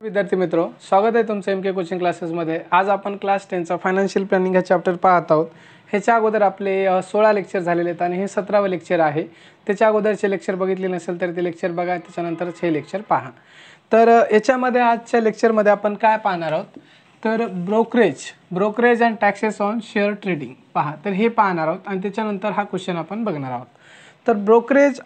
विद्यार्थी मित्रों, स्वागत आहे तुमचं एम के कोचिंग क्लासेसमध्ये। आज आपण क्लास 10चा फायनान्शियल प्लॅनिंग हा चॅप्टर पाहत आहोत। ह्याच्या अगोदर आपले 16 लेक्चर झालेले आहेत आणि हे 17वे लेक्चर आहे। त्याच्या अगोदरचे लेक्चर बघितले नसेल तर ते लेक्चर बघा, त्याच्यानंतरच हे लेक्चर पहा। तर याच्यामध्ये आजच्या लेक्चरमध्ये आपण काय पाहणार आहोत तर brokerage and taxes on share trading पहा। तर हे पाहणार आहोत आणि त्याच्यानंतर हा क्वेश्चन आपण बघणार आहोत। तर ब्रोकरेज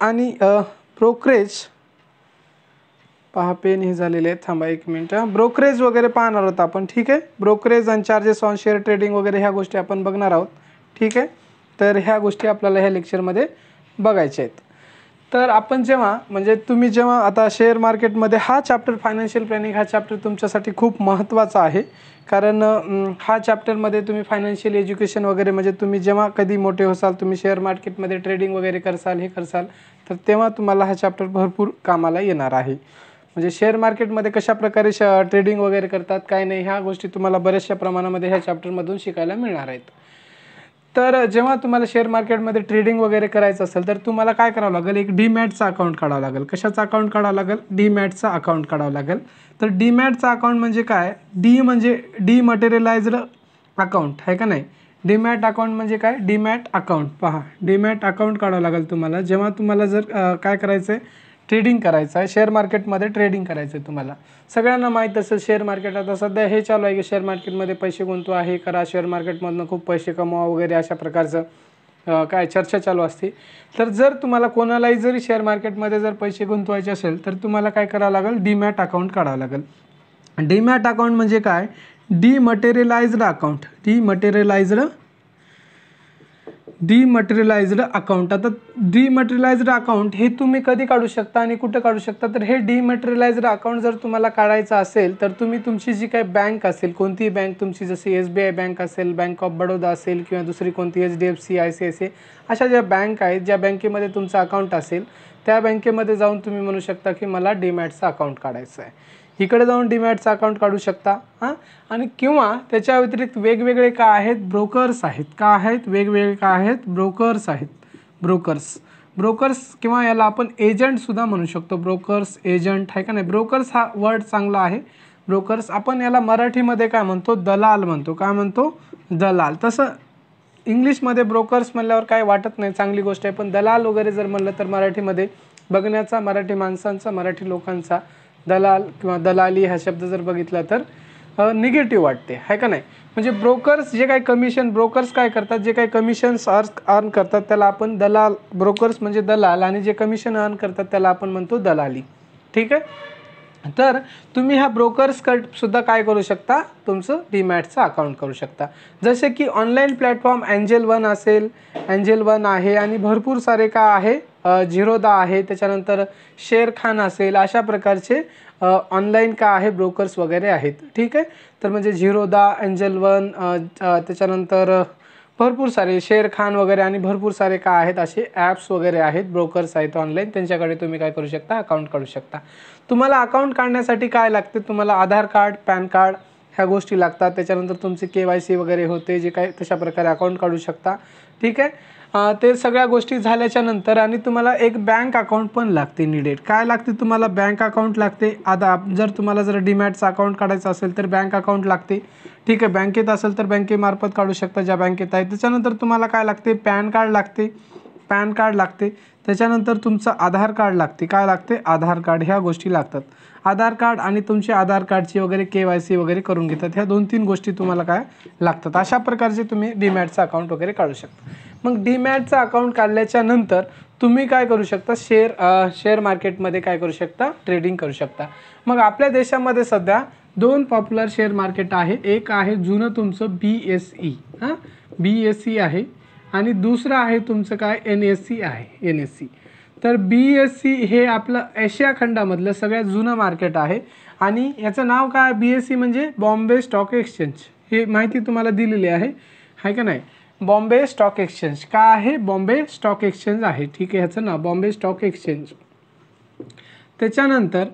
पहा, पेन हे झालेले आहेत, थांबा एक मिनिट। ब्रोकरेज वगैरे पाहणार आहोत आपण, ठीक आहे। ब्रोकरेज आणि चार्जेस ऑन शेअर ट्रेडिंग वगैरे ह्या गोष्टी आपण बघणार आहोत, ठीक आहे। तर ह्या गोष्टी आपल्याला ह्या लेक्चरमध्ये बघायच्या आहेत। तर आपण तुम्ही जेव्हा आता शेअर मार्केटमध्ये हा चॅप्टर फायनान्शियल प्लॅनिंग हा चॅप्टर तुमच्यासाठी खूप महत्त्वाचा आहे। कारण हा चॅप्टरमध्ये तुम्ही फायनान्शियल एज्युकेशन वगैरे म्हणजे तुम्ही जेव्हा कधी मोठे होसाल, तुम्ही शेअर मार्केटमध्ये ट्रेडिंग वगैरे करसाल तर तेव्हा तुम्हाला हा चॅप्टर भरपूर कामाला येणार आहे। म्हणजे शेअर मार्केटमध्ये कशा प्रकारे ट्रेडिंग वगैरे करतात, काय नाही, ह्या गोष्टी तुम्हाला बऱ्याचशा प्रमाणामध्ये ह्या चॅप्टरमधून शिकायला मिळणार आहेत। तर जेव्हा तुम्हाला शेअर मार्केटमध्ये ट्रेडिंग वगैरे करायचं असेल तर तुम्हाला काय करावं लागेल, एक डीमॅटचा अकाउंट काढावं लागेल। कशाचा अकाउंट काढावं लागेल? डीमॅटचा अकाउंट काढावं लागेल। तर डीमॅटचा अकाउंट म्हणजे काय? डी म्हणजे डीमटेरियलाइज्ड अकाउंट आहे का नाही? डीमॅट अकाउंट म्हणजे काय? डीमॅट अकाउंट पहा, डीमॅट अकाउंट काढावं लागेल तुम्हाला। जेव्हा तुम्हाला जर काय करायचं आहे, ट्रेडिंग करायचं आहे, शेअर मार्केटमध्ये ट्रेडिंग करायचं आहे तुम्हाला। सगळ्यांना माहीत असेल शेअर मार्केट आता सध्या हे चालू आहे की शेअर मार्केटमध्ये पैसे गुंतवा, हे करा, शेअर मार्केटमधनं खूप पैसे कमवा वगैरे अशा प्रकारचं काय चर्चा चालू असते। तर जर तुम्हाला कोणालाही जरी शेअर मार्केटमध्ये जर पैसे गुंतवायचे असेल तर तुम्हाला काय करावं लागेल? डीमॅट अकाउंट काढावं लागेल। डीमॅट अकाउंट म्हणजे काय? Dematerialised account, dematerialised account. आता डीमटेरियलाइज्ड अकाउंट हे तुम्ही कधी काढू शकता आणि कुठे काढू शकता? तर हे डीमटेरियलाइज्ड अकाउंट जर तुम्हाला काढायचं असेल तर तुम्ही तुमची जी काही बँक असेल, कोणतीही बँक तुमची, जशी SBI बँक असेल, बँक ऑफ बडोदा असेल किंवा दुसरी कोणती HDFC, ICICI अशा ज्या बँक आहेत, ज्या बँकेमध्ये तुमचं अकाउंट असेल त्या बँकेमध्ये जाऊन तुम्ही म्हणू शकता की मला डीमॅटचं अकाउंट काढायचं आहे। इकडे जाऊन डीमॅटचं अकाउंट काढू शकता आणि किंवा त्याच्या व्यतिरिक्त वेगवेगळे काय आहेत? ब्रोकर्स आहेत। का आहेत? वेगवेगळे काय आहेत? ब्रोकर्स आहेत। ब्रोकर्स किंवा याला आपण एजंट सुद्धा म्हणू शकतो। ब्रोकर्स, एजंट आहे का नाही? ब्रोकर्स हा वर्ड चांगला आहे। ब्रोकर्स आपण याला मराठीमध्ये काय म्हणतो? दलाल म्हणतो। काय म्हणतो? दलाल। तसं इंग्लिशमध्ये ब्रोकर्स म्हणल्यावर काय वाटत नाही, चांगली गोष्ट आहे। पण दलाल वगैरे जर म्हणलं तर मराठीमध्ये बघण्याचा, मराठी माणसांचा, मराठी लोकांचा दलाल किंवा दलाली हा शब्द जर बघितला तर निगेटिव्ह वाटते, आहे का नाही? म्हणजे ब्रोकर्स जे काही कमिशन, ब्रोकर्स काय करतात, जे काही कमिशन्स अर्न करतात त्याला आपण दलाल, ब्रोकर्स म्हणजे दलाल, आणि जे कमिशन अर्न करतात त्याला आपण म्हणतो दलाली, ठीक आहे। तर तुम्ही ह्या ब्रोकर्स सुद्धा काय करू शकता? तुमचं डीमॅटचं अकाउंट करू शकता। जसे की ऑनलाईन प्लॅटफॉर्म एंजल वन असेल, एंजल वन आहे, आणि भरपूर सारे काय आहे, झिरोदा आहे, त्याच्यानंतर शेअर खान असेल, अशा प्रकारचे ऑनलाईन काय आहे, ब्रोकर्स वगैरे आहेत, ठीक आहे। तर म्हणजे झिरोदा, एंजल वन, त्याच्यानंतर भरपूर सारे शेअर खान वगैरे आणि भरपूर सारे काय आहेत असे ॲप्स वगैरे आहेत, ब्रोकर्स आहेत ऑनलाईन, त्यांच्याकडे तुम्ही काय करू शकता? अकाउंट काढू शकता। तुम्हाला अकाउंट काढण्यासाठी काय लागते? तुम्हाला आधार कार्ड, पॅन कार्ड ह्या गोष्टी लागतात। त्याच्यानंतर तुमचे KYC वगैरे होते, जे काय तशा प्रकारे अकाउंट काढू शकता, ठीक आहे। ते सगळ्या गोष्टी झाल्याच्या नंतर आणि तुम्हाला एक बँक अकाउंट पण लागते नीडेड। काय लागते तुम्हाला? बँक अकाउंट लागते। आता जर तुम्हाला जर डीमॅटचं अकाउंट काढायचं असेल तर बँक अकाउंट लागते, ठीक आहे। बँकेत असेल तर बँकेमार्फत काढू शकता, ज्या बँकेत आहे। त्याच्यानंतर तुम्हाला काय लागते? पॅन कार्ड लागते। त्याच्यानंतर तुमचं आधार कार्ड लागते। काय लागते? आधार कार्ड। ह्या गोष्टी लागतात। आधार कार्ड आणि तुमचे आधार कार्डची वगैरे KYC वगैरे करून घेतात। ह्या 2-3 गोष्टी तुम्हाला काय लागतात। अशा प्रकारचे तुम्ही डीमॅटचं अकाउंट वगैरे काढू शकता। मग डीमॅटचं अकाउंट काढल्याच्या नंतर तुम्ही काय करू शकता? शेअर मार्केटमध्ये काय करू शकता? ट्रेडिंग करू शकता। मग आपल्या देशामध्ये सध्या 2 पॉप्युलर शेअर मार्केट आहे। एक आहे जुनं तुमचं BSE, BSE आहे, आणि दुसरं आहे तुमचं काय? NSE आहे, NSE। तर BSE हे आपलं आशिया खंडामधलं सगळ्यात जुनं मार्केट आहे, आणि याचं नाव काय? BSE म्हणजे बॉम्बे स्टॉक एक्सचेंज। हे माहिती तुम्हाला दिलेली आहे का नाही? बॉम्बे स्टॉक एक्सचेंज काय आहे? बॉम्बे स्टॉक एक्सचेंज आहे, ठीक आहे। ह्याचं नाव बॉम्बे स्टॉक एक्सचेंज। त्याच्यानंतर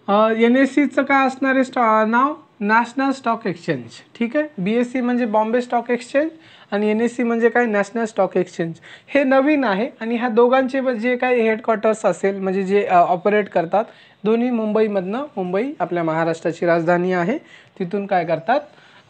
NSEचं काय असणार आहे नाव? नॅशनल स्टॉक एक्सचेंज, ठीक आहे। BSE म्हणजे बॉम्बे स्टॉक एक्सचेंज आणि NSE म्हणजे काय? National stock exchange. हे नवीन आहे आणि ह्या दोघांचे जे काही हेडक्वार्टर्स असेल म्हणजे जे ऑपरेट करतात दोन्ही मुंबईमधनं, मुंबई आपल्या महाराष्ट्राची राजधानी आहे, तिथून काय करतात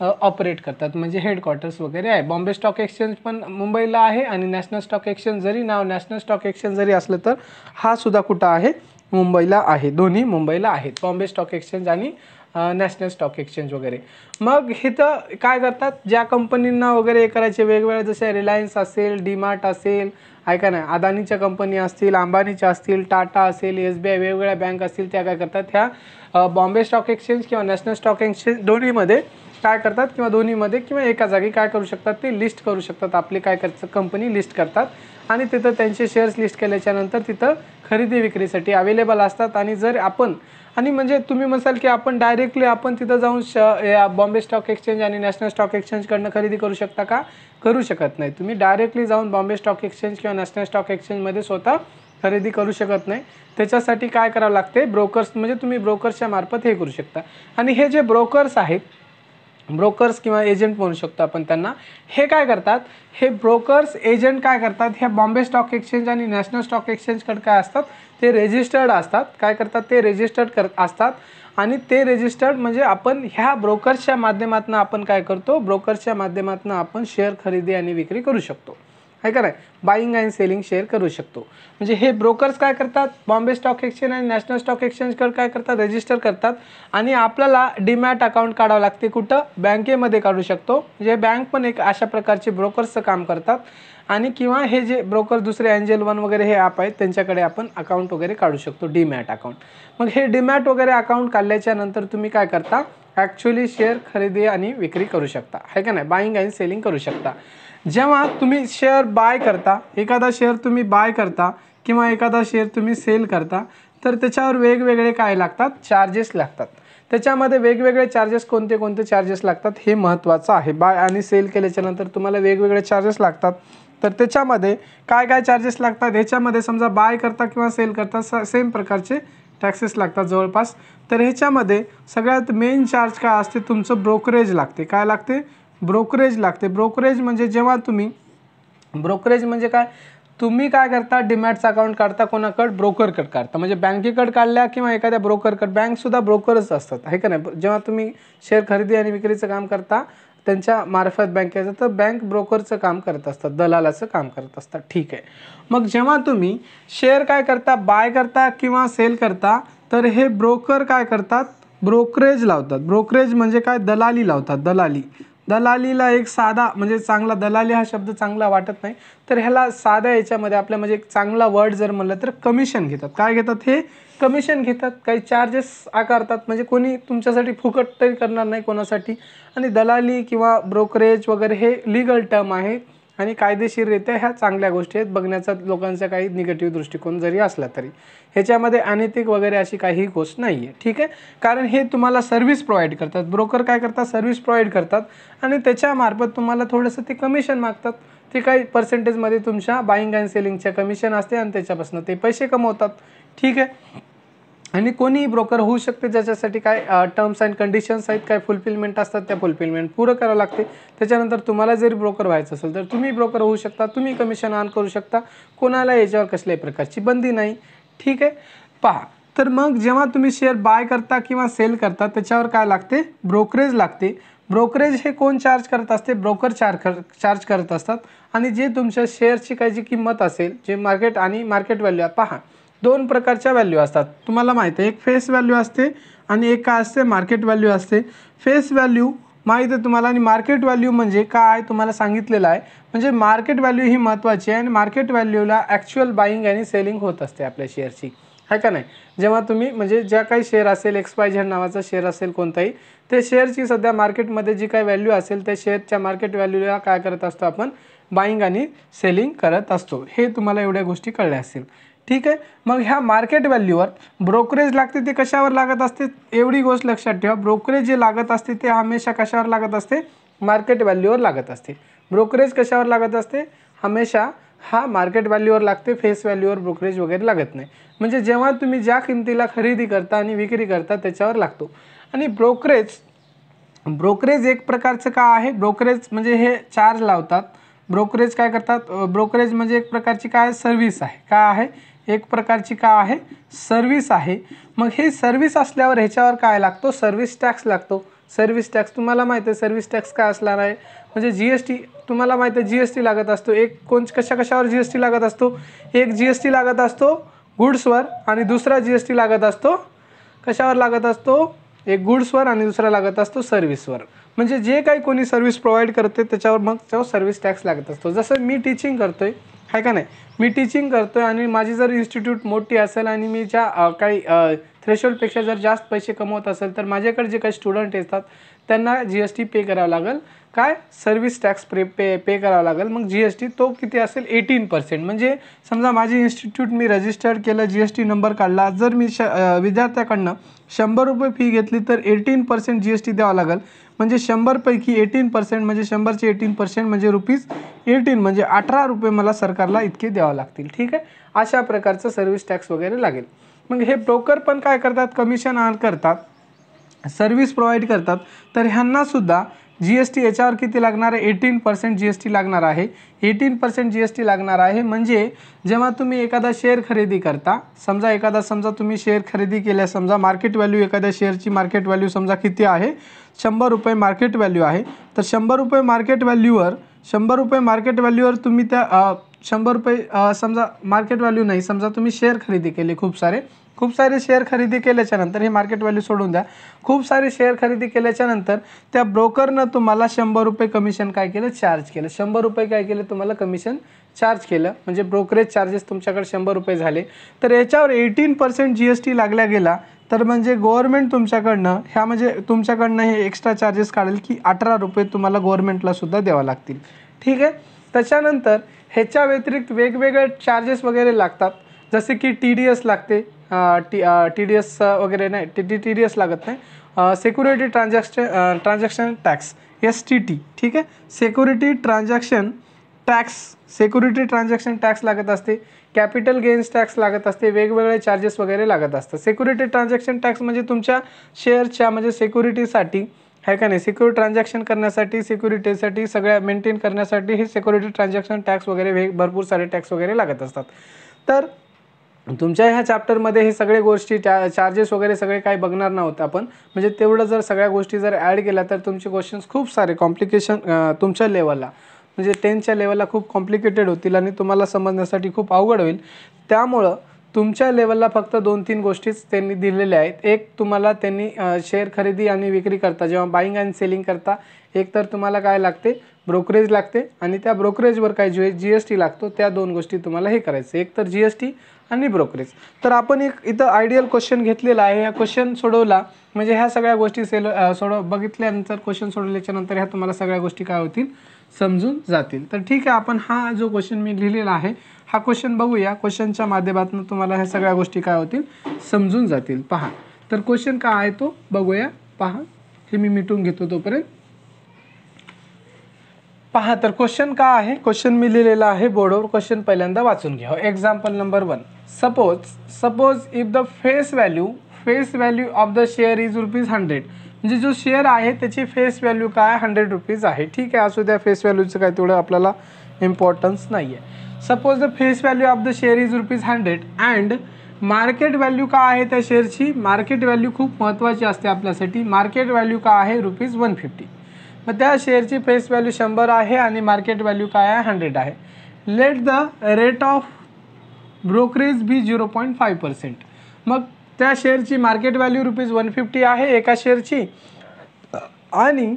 ऑपरेट करतात, म्हणजे हेडक्वार्टर्स वगैरे आहे. बॉम्बे स्टॉक एक्सचेंज पण मुंबईला आहे आणि नॅशनल स्टॉक एक्सचेंज जरी नाव नॅशनल स्टॉक एक्सचेंज जरी असलं तर हा सुद्धा कुठं आहे, मुंबईला आहे. दोन्ही मुंबईला आहेत, बॉम्बे स्टॉक एक्सचेंज आणि नॅशनल स्टॉक एक्सचेंज वगैरे. मग इथं काय करतात, ज्या कंपनींना वगैरे हे करायचे वेगवेगळे, जसे रिलायन्स असेल, डीमार्ट असेल, ऐका ना, अदानीच्या कंपनी असतील, अंबानीच्या असतील, टाटा असेल, SBI, वेगवेगळ्या बँक असतील, त्या काय करतात, ह्या बॉम्बे स्टॉक एक्सचेंज किंवा नॅशनल स्टॉक एक्सचेंज दोन्हीमध्ये काय करतात, किंवा दोन्हीमध्ये किंवा एका जागी काय करू शकतात, ते लिस्ट करू शकतात. आपली काय करतात, कंपनी लिस्ट करतात आणि तिथं त्यांचे शेअर्स लिस्ट केल्याच्या नंतर तिथं खरेदी विक्रीसाठी अवेलेबल असतात. आणि जर आपण, आणि म्हणजे तुम्ही म्हणाल की आपण डायरेक्टली आपण तिथं जाऊन या बॉम्बे स्टॉक एक्सचेंज आणि नॅशनल स्टॉक एक्सचेंजकडनं खरेदी करू शकता का? करू शकत नाही. तुम्ही डायरेक्टली जाऊन बॉम्बे स्टॉक एक्सचेंज किंवा नॅशनल स्टॉक एक्सचेंजमध्ये स्वतः खरेदी करू शकत नाही. त्याच्यासाठी काय करावं लागते, ब्रोकर्स, म्हणजे तुम्ही ब्रोकर्सच्या मार्फत हे करू शकता. आणि हे जे ब्रोकर्स आहेत, ब्रोकर्स किंवा एजंट म्हणू शकतो आपण त्यांना, हे काय करतात, हे ब्रोकर्स एजंट काय करतात, ह्या बॉम्बे स्टॉक एक्सचेंज आणि नॅशनल स्टॉक एक्सचेंजकडे काय असतात, ते रजिस्टर्ड असतात. काय करतात, ते रजिस्टर्ड असतात. आणि ते रजिस्टर्ड म्हणजे आपण ह्या ब्रोकर्सच्या माध्यमातून आपण काय करतो, ब्रोकर्सच्या माध्यमातून आपण शेअर खरेदी आणि विक्री करू शकतो, आहे का नाही, बाईंग अँड सेलिंग शेअर करू शकतो. म्हणजे हे ब्रोकर्स काय करतात, बॉम्बे स्टॉक एक्सचेंज आणि नॅशनल स्टॉक एक्सचेंजकडे काय करतात, रजिस्टर करतात. आणि आपल्याला डीमॅट अकाउंट काढावं लागते, कुठं, बँकेमध्ये काढू शकतो. म्हणजे बँक पण एक अशा प्रकारचे ब्रोकर्सचं काम करतात. आणि किंवा हे जे ब्रोकर दुसरे एंजल वन वगैरे हे ॲप आहेत, त्यांच्याकडे आपण अकाउंट वगैरे काढू शकतो, डीमॅट अकाउंट. मग हे डीमॅट वगैरे अकाउंट काढल्याच्या नंतर तुम्ही काय करता, ॲक्च्युली शेअर खरेदी आणि विक्री करू शकता, आहे का नाही, बाईंग अँड सेलिंग करू शकता. जेव्हा तुम्ही शेअर बाय करता, एखादा शेअर तुम्ही बाय करता किंवा एखादा शेअर तुम्ही सेल करता, तर त्याच्यावर वेगवेगळे काय लागतात, चार्जेस लागतात. त्याच्यामध्ये वेगवेगळे चार्जेस, कोणते कोणते चार्जेस लागतात हे महत्त्वाचं आहे. बाय आणि सेल केल्याच्या नंतर तुम्हाला वेगवेगळे चार्जेस लागतात. तर त्याच्यामध्ये काय काय चार्जेस लागतात, ह्याच्यामध्ये समजा बाय करता किंवा सेल करता सेम प्रकारचे टॅक्सेस लागतात जवळपास. तर ह्याच्यामध्ये सगळ्यात मेन चार्ज काय असते, तुमचं ब्रोकरेज लागते. काय लागते, ब्रोकरेज लागते. ब्रोकरेज म्हणजे जेव्हा तुम्ही, ब्रोकरेज म्हणजे काय, तुम्ही काय करता, डीमॅटचं अकाउंट काढता, कोणाकडे, ब्रोकरकडे काढता. म्हणजे बँकेकडे काढल्या किंवा एखाद्या ब्रोकरकडे, बँकसुद्धा ब्रोकरच असतात, आहे का नाही. जेव्हा तुम्ही शेअर खरेदी आणि विक्रीचं काम करता त्यांच्या मार्फत बँकेचं, तर बँक ब्रोकरचं काम करत असतात, दलालाचं काम करत असतात, ठीक आहे. मग जेव्हा तुम्ही शेअर काय करता, बाय करता किंवा सेल करता, तर हे ब्रोकर काय करतात, ब्रोकरेज लावतात. ब्रोकरेज म्हणजे काय, दलाली लावतात, दलाली. दलालीला एक साधा, म्हणजे चांगला, दलाली हा शब्द चांगला वाटत नाही, तर ह्याला साध्या याच्यामध्ये आपल्या म्हणजे एक चांगला वर्ड जर म्हणलं तर कमिशन घेतात. काय घेतात, हे कमिशन घेतात, काही चार्जेस आकारतात. म्हणजे कोणी तुमच्यासाठी फुकट तरी करणार नाही कोणासाठी. आणि दलाली किंवा ब्रोकरेज वगैरे हे लीगल टर्म आहे आणि कायदेशीररित्या ह्या चांगल्या गोष्टी आहेत. बघण्याचा लोकांचा काही निगेटिव्ह दृष्टिकोन जरी असला तरी ह्याच्यामध्ये अनैतिक वगैरे अशी काही गोष्ट नाही आहे, ठीक आहे. कारण हे तुम्हाला सर्व्हिस प्रोव्हाइड करतात. ब्रोकर काय करतात, सर्व्हिस प्रोव्हाइड करतात आणि त्याच्यामार्फत तुम्हाला थोडंसं ते कमिशन मागतात. ते काही पर्सेंटेजमध्ये तुमच्या बाईंग अँड सेलिंगच्या कमिशन असते आणि त्याच्यापासून ते पैसे कमवतात, ठीक आहे. आणि कोणीही ब्रोकर होऊ शकते, ज्याच्यासाठी काय टर्म्स अँड कंडिशन्स आहेत, काय फुलफिलमेंट असतात, त्या फुलफिलमेंट पुरं करावं लागते. त्याच्यानंतर तुम्हाला जरी ब्रोकर व्हायचं असेल तर तुम्ही ब्रोकर होऊ शकता, तुम्ही कमिशन अर्न करू शकता, कोणाला याच्यावर कसल्याही प्रकारची बंदी नाही, ठीक आहे. पहा, तर मग जेव्हा तुम्ही शेअर बाय करता किंवा सेल करता, त्याच्यावर काय लागते, ब्रोकरेज लागते. ब्रोकरेज हे कोण चार्ज करत असते, ब्रोकर चार्ज करत असतात. आणि जे तुमच्या शेअरची काही जी किंमत असेल, जे मार्केट आणि मार्केट व्हॅल्यू, पहा दोन प्रकारच्या व्हॅल्यू असतात, तुम्हाला माहिती आहे. एक फेस व्हॅल्यू असते आणि एक काय असते, मार्केट व्हॅल्यू असते. फेस व्हॅल्यू माहीत आहे तुम्हाला, आणि मार्केट व्हॅल्यू म्हणजे काय तुम्हाला सांगितलेलं आहे. म्हणजे मार्केट व्हॅल्यू ही महत्त्वाची आहे आणि मार्केट व्हॅल्यूला ॲक्च्युअल बाईंग आणि सेलिंग होत असते आपल्या शेअरची, आहे का नाही. जेव्हा तुम्ही म्हणजे ज्या काही शेअर असेल, XYZ नावाचा शेअर असेल कोणताही, ते शेअरची सध्या मार्केटमध्ये जी काही व्हॅल्यू असेल, त्या शेअरच्या मार्केट व्हॅल्यूला काय करत असतो आपण, बाईंग आणि सेलिंग करत असतो. हे तुम्हाला एवढ्या गोष्टी कळल्या असतील, ठीक आहे. मग ह्या मार्केट व्हॅल्यूवर ब्रोकरेज लागते, ते कशावर लागत असते, एवढी गोष्ट लक्षात ठेवा. ब्रोकरेज जे लागत असते ते हमेशा कशावर लागत असते, मार्केट व्हॅल्यूवर लागत असते. ब्रोकरेज कशावर लागत असते, हमेशा हा मार्केट व्हॅल्यूवर लागते, फेस व्हॅल्यूवर ब्रोकरेज वगैरे लागत नाही. म्हणजे जेव्हा तुम्ही ज्या किमतीला खरेदी करता आणि विक्री करता त्याच्यावर लागतो. आणि ब्रोकरेज एक प्रकारचं काय आहे, ब्रोकरेज म्हणजे हे चार्ज लावतात. ब्रोकरेज काय करतात, ब्रोकरेज म्हणजे एक प्रकारची काय सर्व्हिस आहे, काय आहे, एक प्रकारची काय आहे, सर्व्हिस आहे. मग हे सर्व्हिस असल्यावर ह्याच्यावर काय लागतो, सर्व्हिस टॅक्स लागतो. सर्व्हिस टॅक्स तुम्हाला माहिती आहे, सर्व्हिस टॅक्स काय असणार आहे, म्हणजे GST तुम्हाला माहिती आहे, GST लागत असतो. एक कशावर GST लागत असतो, एक GST लागत असतो गुड्सवर आणि दुसरा GST लागत असतो कशावर लागत असतो, एक गुड्सवर आणि दुसरा लागत असतो सर्व्हिसवर. म्हणजे जे काही कोणी सर्व्हिस प्रोव्हाइड करते त्याच्यावर मग तो सर्व्हिस टॅक्स लागत असतो. जसं मी टीचिंग करतोय आहे का नाही, मी टीचिंग करतोय आणि माझी जर इन्स्टिट्यूट मोठी असेल आणि मी ज्या काही थ्रेशोल्डपेक्षा जर जास्त पैसे कमवत असेल तर माझ्याकडे जे काही स्टुडंट येतात त्यांना GST पे करावं लागेल, काय सर्व्हिस टॅक्स पे करावं लागेल. मग GST तो किती असेल, 18%. म्हणजे समजा माझी इन्स्टिट्यूट मी रजिस्टर्ड केलं, GST नंबर काढला, जर मी विद्यार्थ्याकडनं 100 रुपये फी घेतली तर 18% GST द्यावं लागेल. म्हणजे 100 पैकी 18% म्हणजे 100चे 18% म्हणजे ₹18 म्हणजे 18 रुपये मला सरकारला इतके द्यावं लागतील. ठीक आहे, अशा प्रकारचं सर्व्हिस टॅक्स वगैरे लागेल. मग हे ब्रोकर पण काय करतात, कमिशन अर्न करतात, सर्व्हिस प्रोव्हाइड करतात. तर ह्यांना सुद्धा GST याच्यावर किती लागणार आहे, 18% GST लागणार आहे. 18% GST लागणार आहे. म्हणजे जेव्हा तुम्ही एखादा शेअर खरेदी करता, समजा तुम्ही शेअर खरेदी केल्या, समजा मार्केट व्हॅल्यू एखाद्या शेअरची मार्केट व्हॅल्यू समजा किती आहे, 100 रुपये मार्केट व्हॅल्यू आहे. तर 100 रुपये मार्केट व्हॅल्यूवर तुम्ही त्या 100 रुपये समजा मार्केट व्हॅल्यू नाही, समजा तुम्ही शेअर खरेदी केले, खूप सारे शेअर खरेदी केल्याच्यानंतर, हे मार्केट व्हॅल्यू सोडून द्या, खूप सारे शेअर खरेदी केल्याच्यानंतर त्या ब्रोकरनं तुम्हाला 100 रुपये कमिशन काय केलं, चार्ज केलं. 100 रुपये काय केलं, तुम्हाला कमिशन चार्ज केलं. म्हणजे ब्रोकरेज चार्जेस तुमच्याकडे 100 रुपये झाले. तर याच्यावर 18% GST लागल्या गेला तर म्हणजे गव्हर्नमेंट तुमच्याकडनं हे एक्स्ट्रा चार्जेस काढेल की 18 रुपये तुम्हाला गव्हर्नमेंटला सुद्धा द्यावं लागतील. ठीक आहे. त्याच्यानंतर ह्याच्या व्यतिरिक्त वेगवेगळे चार्जेस वगैरे लागतात, जसे की TDS लागते, TDS वगैरे नाही, TDS लागत नाही, सिक्युरिटी ट्रान्झॅक्शन टॅक्स STT. ठीक आहे, सिक्युरिटी ट्रान्झॅक्शन टॅक्स लागत असते, कॅपिटल गेन्स टॅक्स लागत असते, वेगवेगळे चार्जेस वगैरे लागत असतात. सिक्युरिटी ट्रान्झॅक्शन टॅक्स म्हणजे तुमच्या शेअरच्या म्हणजे सिक्युरिटीसाठी आहे का नाही, सिक्युरिटी ट्रान्झॅक्शन करण्यासाठी, सिक्युरिटीसाठी सगळ्या मेंटेन करण्यासाठी हे सिक्युरिटी ट्रान्झॅक्शन टॅक्स वगैरे भरपूर सारे टॅक्स वगैरे लागत असतात. तर तुमच्या ह्या चॅप्टरमध्ये हे सगळे गोष्टी चार्जेस वगैरे सगळे काही बघणार नव्हतं आपण. म्हणजे तेवढं जर सगळ्या गोष्टी जर ॲड केल्या तर तुमचे क्वेश्चन्स खूप सारे कॉम्प्लिकेशन तुमच्या लेवलला म्हणजे 10च्या लेवलला खूप कॉम्प्लिकेटेड होतील आणि तुम्हाला समजण्यासाठी खूप अवघड होईल. त्यामुळं तुमच्या लेवलला फक्त 2-3 गोष्टीच त्यांनी दिलेल्या आहेत. एक तुम्हाला त्यांनी शेअर खरेदी आणि विक्री करता, जेव्हा बाईंग आणि सेलिंग करता, एक तर तुम्हाला काय लागते, ब्रोकरेज लागते आणि त्या ब्रोकरेजवर काय GST लागतो. त्या 2 गोष्टी तुम्हाला हे करायचं, एक तर GST आणि ब्रोकरेज. तर आपण एक इथं आयडियल क्वेश्चन घेतलेला आहे, ह्या क्वेश्चन सोडवला म्हणजे ह्या सगळ्या गोष्टी बघितल्यानंतर क्वेश्चन सोडवल्याच्यानंतर ह्या तुम्हाला सगळ्या गोष्टी काय होतील, समजून जातील. तर ठीक आहे, आपण हा जो क्वेश्चन मी लिहिलेला आहे हा क्वेश्चन बघूया. क्वेश्चनच्या माध्यमातून तुम्हाला ह्या सगळ्या गोष्टी काय होतील, समजून जातील. पहा, तर क्वेश्चन काय आहे तो बघूया. पहा, हे मी मिटून घेतो तोपर्यंत. पहा, तर क्वेश्चन काय आहे, क्वेश्चन मी लिहिलेला आहे बोर्डवर. क्वेश्चन पहिल्यांदा वाचून घ्या. Example number 1. Suppose if the face value of the share is ₹100. म्हणजे जो शेअर आहे त्याची फेस व्हॅल्यू काय, ₹100 आहे. ठीक आहे, असू द्या, फेस व्हॅल्यूचं काय तेवढं आपल्याला इम्पॉर्टन्स नाही आहे. Suppose the face value of the share is ₹100 and market value काय आहे त्या शेअरची, मार्केट व्हॅल्यू खूप महत्त्वाची असते आपल्यासाठी. मार्केट व्हॅल्यू काय आहे, ₹150. मग त्या शेअरची फेस व्हॅल्यू 100 आहे आणि मार्केट व्हॅल्यू काय आहे, 100 आहे. Let the rate of brokerage be 0.5%. मग त्या शेअरची मार्केट व्हॅल्यू ₹150 आहे एका शेअरची आणि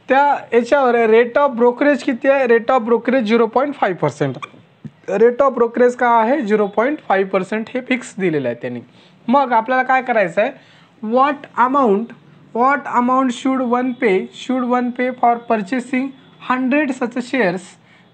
त्या याच्यावर रेट ऑफ ब्रोकरेज किती आहे, rate of brokerage 0.5%. Rate of brokerage काय आहे, 0.5% हे फिक्स दिलेलं आहे त्यांनी. मग आपल्याला काय करायचं आहे, what amount should one pay for purchasing 100 such shares.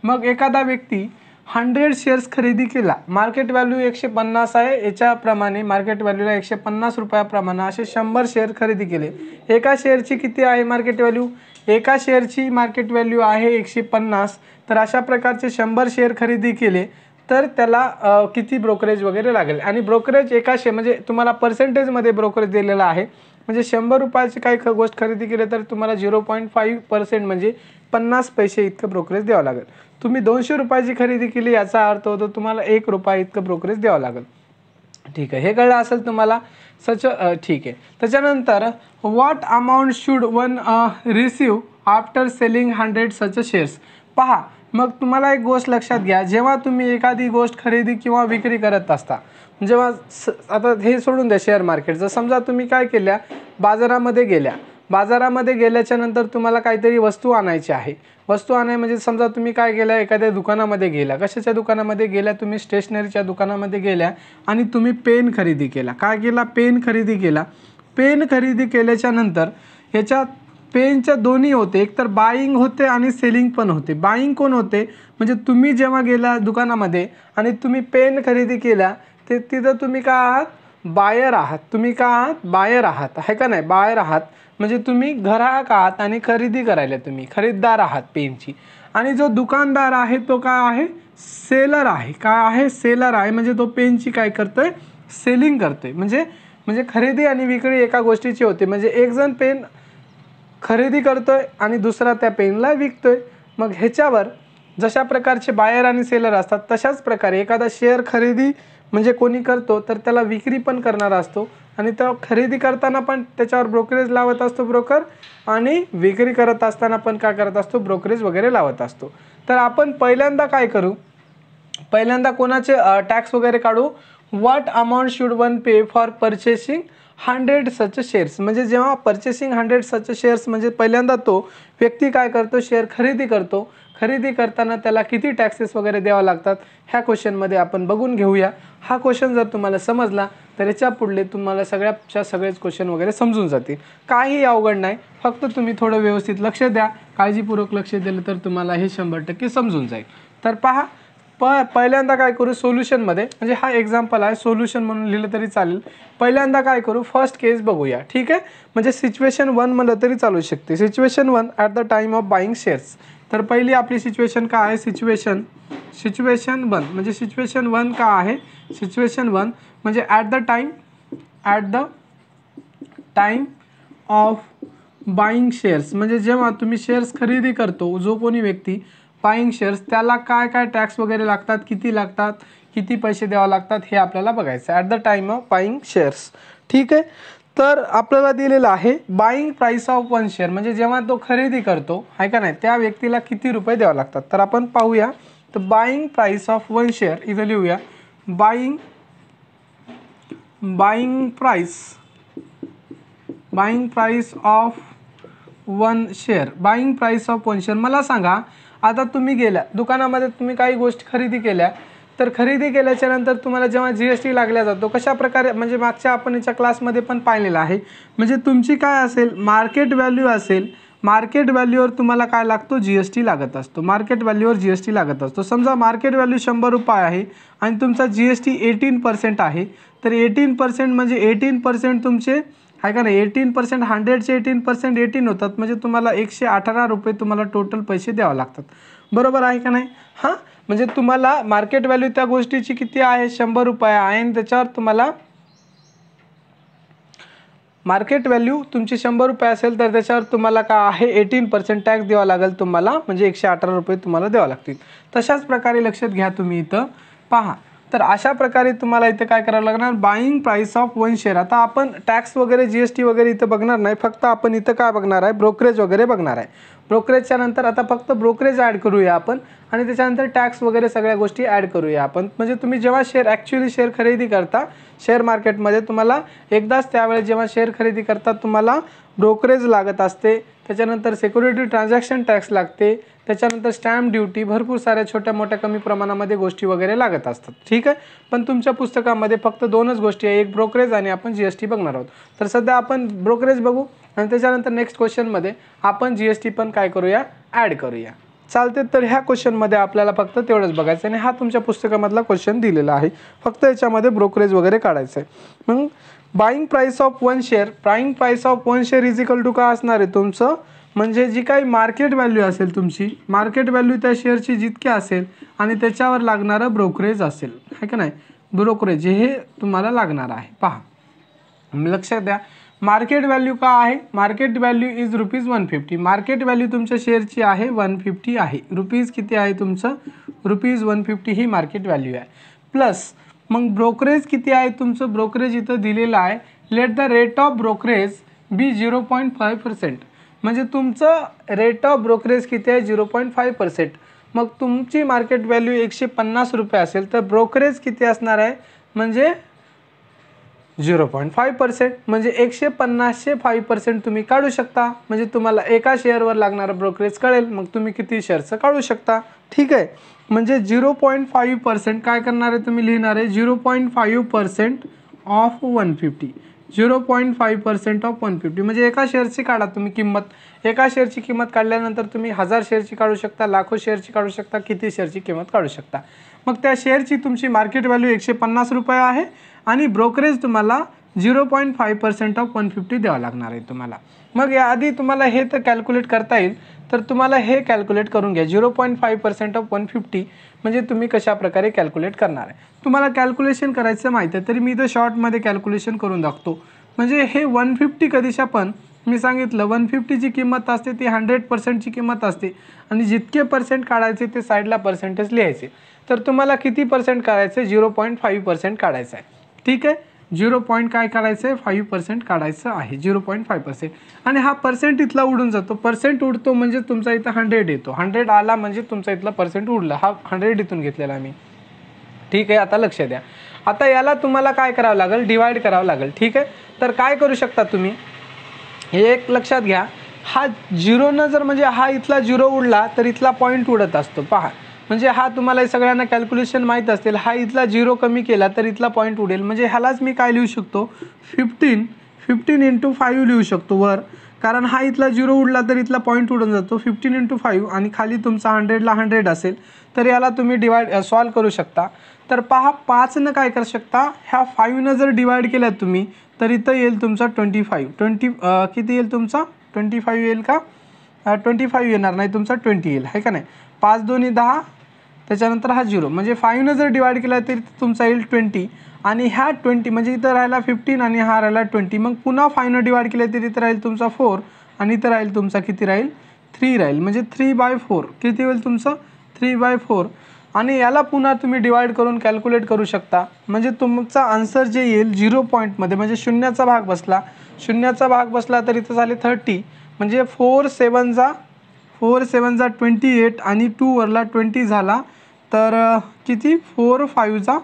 मग एखादा व्यक्ती 100 शेअर्स खरेदी केला, मार्केट व्हॅल्यू 150 आहे, याच्याप्रमाणे मार्केट व्हॅल्यूला ₹150 असे 100 शेअर खरेदी केले. एका शेअरची किती आहे मार्केट व्हॅल्यू, एका शेअरची मार्केट व्हॅल्यू आहे 150. तर अशा प्रकारचे 100 शेअर खरेदी केले तर त्याला किती ब्रोकरेज वगैरे लागेल. आणि ब्रोकरेज एका म्हणजे तुम्हाला पर्सेंटेजमध्ये ब्रोकरेज दिलेला आहे. म्हणजे 100 रुपयाची काही गोष्ट खरेदी केली तर तुम्हाला 0.5% म्हणजे 50 पैसे इतकं ब्रोकरेज द्यावं लागेल. तुम्ही 200 रुपयाची खरेदी केली याचा अर्थ होतो तुम्हाला 1 रुपया इतकं ब्रोकरेज द्यावं लागेल. ठीक आहे, हे कळलं असेल तुम्हाला. ठीक आहे. त्याच्यानंतर what amount should one receive after selling 100 such shares. पहा, मग तुम्हाला एक गोष्ट लक्षात घ्या, जेव्हा तुम्ही एखादी गोष्ट खरेदी किंवा विक्री करत असता, जेव्हा आता हे सोडून द्या शेअर मार्केटचं, समजा तुम्ही काय केल्या, बाजारामध्ये गेल्याच्या नंतर तुम्हाला काहीतरी वस्तू आणायची आहे. वस्तू आणाय म्हणजे समजा तुम्ही काय केल्या, एखाद्या दुकानामध्ये गेल्या. कशाच्या दुकानामध्ये गेल्या? तुम्ही स्टेशनरीच्या दुकानामध्ये गेल्या आणि तुम्ही पेन खरेदी केला. काय केला? पेन खरेदी केला. पेन खरेदी केल्याच्या नंतर ह्याच्या पेनच्या दोन्ही होते, एकतर बाईंग होते आणि सेलिंग पण होते. बाईंग कोण होते? म्हणजे तुम्ही जेव्हा गेला दुकानामध्ये आणि तुम्ही पेन खरेदी केला, ते तिथं तुम्ही काय आहात? बायर आहात. तुम्ही काय आहात? बायर आहात, आहे का नाही? बायर आहात म्हणजे तुम्ही ग्राहक आहात आणि खरेदी करायला तुम्ही खरीददार आहात पेनची. आणि जो दुकानदार आहे तो काय आहे? सेलर आहे. काय आहे? सेलर आहे. म्हणजे तो पेनची काय करतोय? सेलिंग करतोय. म्हणजे खरेदी आणि विक्री एका गोष्टीची होते. म्हणजे एक जण पेन खरेदी करतोय आणि दुसरा त्या पेनला विकतोय. मग ह्याच्यावर जशा प्रकारचे बायर आणि सेलर असतात तशाच प्रकारे एखादा शेअर खरेदी म्हणजे कोणी करतो तर त्याला विक्री पण करणारा असतो आणि तो खरेदी करताना पण त्याच्यावर ब्रोकरेज लावत असतो ब्रोकर, आणि विक्री करत असताना पण काय करत असतो? ब्रोकरेज वगैरे लावत असतो. तर आपण पहिल्यांदा काय करू? पहिल्यांदा कोणाचे टॅक्स वगैरे काढू? What amount should one pay for purchasing 100 such shares. म्हणजे जेव्हा परचेसिंग 100 सच शेअर्स म्हणजे पहिल्यांदा तो व्यक्ती काय करतो? शेअर खरेदी करतो. खरेदी करताना त्याला किती टॅक्सेस वगैरे द्यावं लागतात ह्या क्वेश्चनमध्ये आपण बघून घेऊया. हा क्वेश्चन जर तुम्हाला समजला तर याच्या पुढले तुम्हाला सगळेच क्वेश्चन वगैरे समजून जातील. काही अवघड नाही, फक्त तुम्ही थोडं व्यवस्थित लक्ष द्या. काळजीपूर्वक लक्ष दिलं तर तुम्हाला हे 100% समजून जाईल. तर पहा, पहिल्यांदा काय करू? सोल्युशनमध्ये, म्हणजे हा एक्झाम्पल आहे, सोल्युशन म्हणून लिहिलं तरी चालेल. पहिल्यांदा काय करू? फर्स्ट केस बघूया. ठीक आहे, म्हणजे सिच्युएशन 1 म्हणलं तरी चालू शकते. Situation 1 at the time of buying shares. तर पहिली आपली सिच्युएशन काय आहे? सिच्युएशन 1 म्हणजे सिच्युएशन 1 का आहे? सिच्युएशन 1 म्हणजे at the time of buying shares, म्हणजे जेव्हा तुम्ही शेअर्स खरेदी करतो, जो कोणी व्यक्ती बाईंग शेअर्स, त्याला काय काय टॅक्स वगैरे लागतात, किती पैसे द्यावे लागतात हे आपल्याला बघायचं at the time of buying shares. ठीक आहे, तर आपल्याला दिलेलं आहे बाईंग प्राईस ऑफ 1 शेअर, म्हणजे जेव्हा तो खरेदी करतो, आहे का नाही, त्या व्यक्तीला किती रुपये द्यावे लागतात. तर आपण पाहूया. तर बाईंग प्राईस ऑफ 1 शेअर इथं लिहूया. Buying price of 1 share. Buying price of 1 share. मला सांगा, आता तुम्ही गेल्या दुकानामध्ये, तुम्ही काही गोष्टी खरेदी केल्या, तर खरेदी केल्याच्या नंतर तुम्हाला जेव्हा GST लागला जातो, कशा प्रकारे, म्हणजे मागच्या आपण याच्या क्लासमध्ये पण पाहिलेलं आहे, म्हणजे तुमची काय असेल? मार्केट व्हॅल्यू असेल. मार्केट व्हॅल्यूवर तुम्हाला काय लागतो? GST लागत असतो. मार्केट व्हॅल्यूवर GST लागत असतो. समजा मार्केट व्हॅल्यू 100 रुपये आहे आणि तुमचा GST 18% आहे. तर 18% म्हणजे 18% तुमचे, आहे का नाही, 18% 100चे 18% 18 होतात, म्हणजे तुम्हाला 118 रुपये तुम्हाला टोटल पैसे द्यावे लागतात. बरोबर आहे का नाही? हां, म्हणजे तुम्हाला मार्केट व्हॅल्यू त्या गोष्टीची किती आहे? 100 रुपये आहे आणि त्याच्यावर तुम्हाला मार्केट व्हॅल्यू तुमची 100 रुपये असेल तर त्याच्यावर तुम्हाला काय आहे? 18% टॅक्स द्यावा लागेल तुम्हाला, म्हणजे 118 रुपये तुम्हाला द्यावं लागतील. तशाच प्रकारे लक्षात घ्या तुम्ही इथं पहा. तर अशा प्रकारे तुम्हाला इथं काय करावं लागणार? Buying price of 1 share. आता आपण टॅक्स वगैरे GST वगैरे इथं बघणार नाही, फक्त आपण इथं काय बघणार आहे? ब्रोकरेज वगैरे बघणार आहे. ब्रोकरेजच्या नंतर आता फक्त ब्रोकरेज ॲड करूया आपण आणि त्याच्यानंतर टॅक्स वगैरे सगळ्या गोष्टी ॲड करूया आपण. म्हणजे तुम्ही जेव्हा ॲक्च्युली शेअर खरेदी करता शेअर मार्केटमध्ये, तुम्हाला एकदाच त्यावेळेस जेव्हा शेअर खरेदी करता तुम्हाला ब्रोकरेज लागत असते, त्याच्यानंतर सिक्युरिटी ट्रान्झॅक्शन टॅक्स लागते, त्याच्यानंतर स्टॅम्प ड्युटी, भरपूर साऱ्या छोट्या मोठ्या कमी प्रमाणामध्ये गोष्टी वगैरे लागत असतात. ठीक आहे, पण तुमच्या पुस्तकामध्ये फक्त 2च गोष्टी आहे, एक ब्रोकरेज आणि आपण GST बघणार आहोत. तर सध्या आपण ब्रोकरेज बघू आणि त्याच्यानंतर नेक्स्ट क्वेश्चनमध्ये आपण GST पण काय करूया? ॲड करूया. चालते. तर ह्या क्वेश्चनमध्ये आपल्याला फक्त तेवढंच बघायचं आणि हा तुमच्या पुस्तकामधला क्वेश्चन दिलेला आहे, फक्त याच्यामध्ये ब्रोकरेज वगैरे काढायचं आहे. मग buying price of 1 share, buying price of 1 share is equal to काय असणार आहे तुमचं? म्हणजे जी काही मार्केट व्हॅल्यू असेल तुमची, मार्केट व्हॅल्यू त्या शेअरची जितकी असेल आणि त्याच्यावर लागणारं ब्रोकरेज असेल, आहे का नाही, ब्रोकरेज हे तुम्हाला लागणार आहे. पहा, लक्षात द्या, मार्केट व्हॅल्यू का आहे, market value is ₹150. Market value तुमच्या शेअरची आहे 150 आहे. रुपीज किती आहे तुमचं, ₹150 ही मार्केट व्हॅल्यू आहे. प्लस मग ब्रोकरेज किती आहे तुमचं, ब्रोकरेज इथं दिलेलं आहे. Let the rate of brokerage be 0.5%. म्हणजे तुमचं रेट ऑफ ब्रोकरेज किती आहे 0.5%. मग तुमची मार्केट व्हॅल्यू ₹150 असेल तर ब्रोकरेज किती असणार आहे म्हणजे 0.5%. म्हणजे 150चे 5% तुम्ही काढू शकता. म्हणजे तुम्हाला एका शेअरवर लागणारा ब्रोकरेज कळेल, मग तुम्ही किती शेअरचं काढू शकता. ठीक आहे. म्हणजे 0.5% काय करणार आहे तुम्ही लिहिणार आहे 0.5% ऑफ 150. 0.5% ऑफ 150 म्हणजे एका शेअरची काढा तुम्ही किंमत. एका शेअरची किंमत काढल्यानंतर तुम्ही 1000 शेअरची काढू शकता, लाखो शेअरची काढू शकता, किती शेअरची किंमत काढू शकता. मग त्या शेअरची तुमची मार्केट व्हॅल्यू ₹150 आहे आणि ब्रोकरेज तुम्हाला 0.5% ऑफ 150 द्यावं लागणार आहे तुम्हाला. मग याआधी तुम्हाला हे तर कॅल्क्युलेट करता येईल, तर तुम्हाला हे कॅल्क्युलेट करून घ्या 0.5% ऑफ 150 म्हणजे तुम्ही कशा प्रकारे कॅल्क्युलेट करणार आहे. तुम्हाला कॅल्क्युलेशन करायचं माहीत आहे तरी मी इथं शॉर्टमध्ये कॅल्क्युलेशन करून दाखवतो. म्हणजे हे 150 कधीशा पण मी सांगितलं 150ची किंमत असते ती 100%ची किंमत असते आणि जितके पर्सेंट काढायचे ते साईडला पर्सेंटेज लिहायचे. तर तुम्हाला किती पर्सेंट काढायचं आहे 0.5% काढायचं आहे. ठीक आहे. 0. काय काढायचं आहे 5% काढायचं आहे 0.5%. आणि हा पर्सेंट इथला उडून जातो. पर्सेंट उडतो म्हणजे तुमचा इथं 100 येतो. 100 आला म्हणजे तुमचा इथला पर्सेंट उडला. हा 100 इथून घेतलेला मी. ठीक आहे. आता लक्ष द्या. आता याला तुम्हाला काय करावं लागेल डिवाइड करावं लागेल. ठीक आहे. तर काय करू शकता तुम्ही हे एक लक्षात घ्या. हा 0 जर म्हणजे हा इथला 0 उडला तर इथला पॉईंट उडत असतो. पहा म्हणजे हा तुम्हाला सगळ्यांना कॅल्क्युलेशन माहीत असेल. हा इथला 0 कमी केला तर इथला पॉईंट उडेल. म्हणजे ह्यालाच मी काय लिहू शकतो 15 × 5 लिहू शकतो वर, कारण हा इथला 0 उडला तर इथला पॉईंट उडून जातो. 15 × 5 आणि खाली तुमचा 100ला 100 असेल तर याला तुम्ही सॉल्व करू शकता. तर पहा 5 काय करू शकता ह्या 5 जर डिवाइड केला तुम्ही तर इथं येईल तुमचा 25. किती येईल तुमचा 25 येईल का 25 येणार नाही तुमचा 20 येईल आहे का नाही. 5 2 10 त्याच्यानंतर हा 0 म्हणजे 5 जर डिवाइड केला तर तुमचा येईल 20 आणि ह्या 20 म्हणजे इथं राहिला 15 आणि हा राहिला 20. मग पुन्हा 5 डिवाइड केला तर इथं राहील तुमचा 4 आणि इथं राहील तुमचा किती राहील 3 राहील. म्हणजे 3/4 किती होईल तुमचं 3/4 आणि याला पुन्हा तुम्ही डिवाइड करून कॅल्क्युलेट करू शकता. म्हणजे तुमचा आन्सर जे येईल 0 पॉईंटमध्ये म्हणजे शून्याचा भाग बसला तर इथं झाले 30 म्हणजे 4 7 जा 28 आणि 2 वरला 20 झाला तर किती 4 5 जा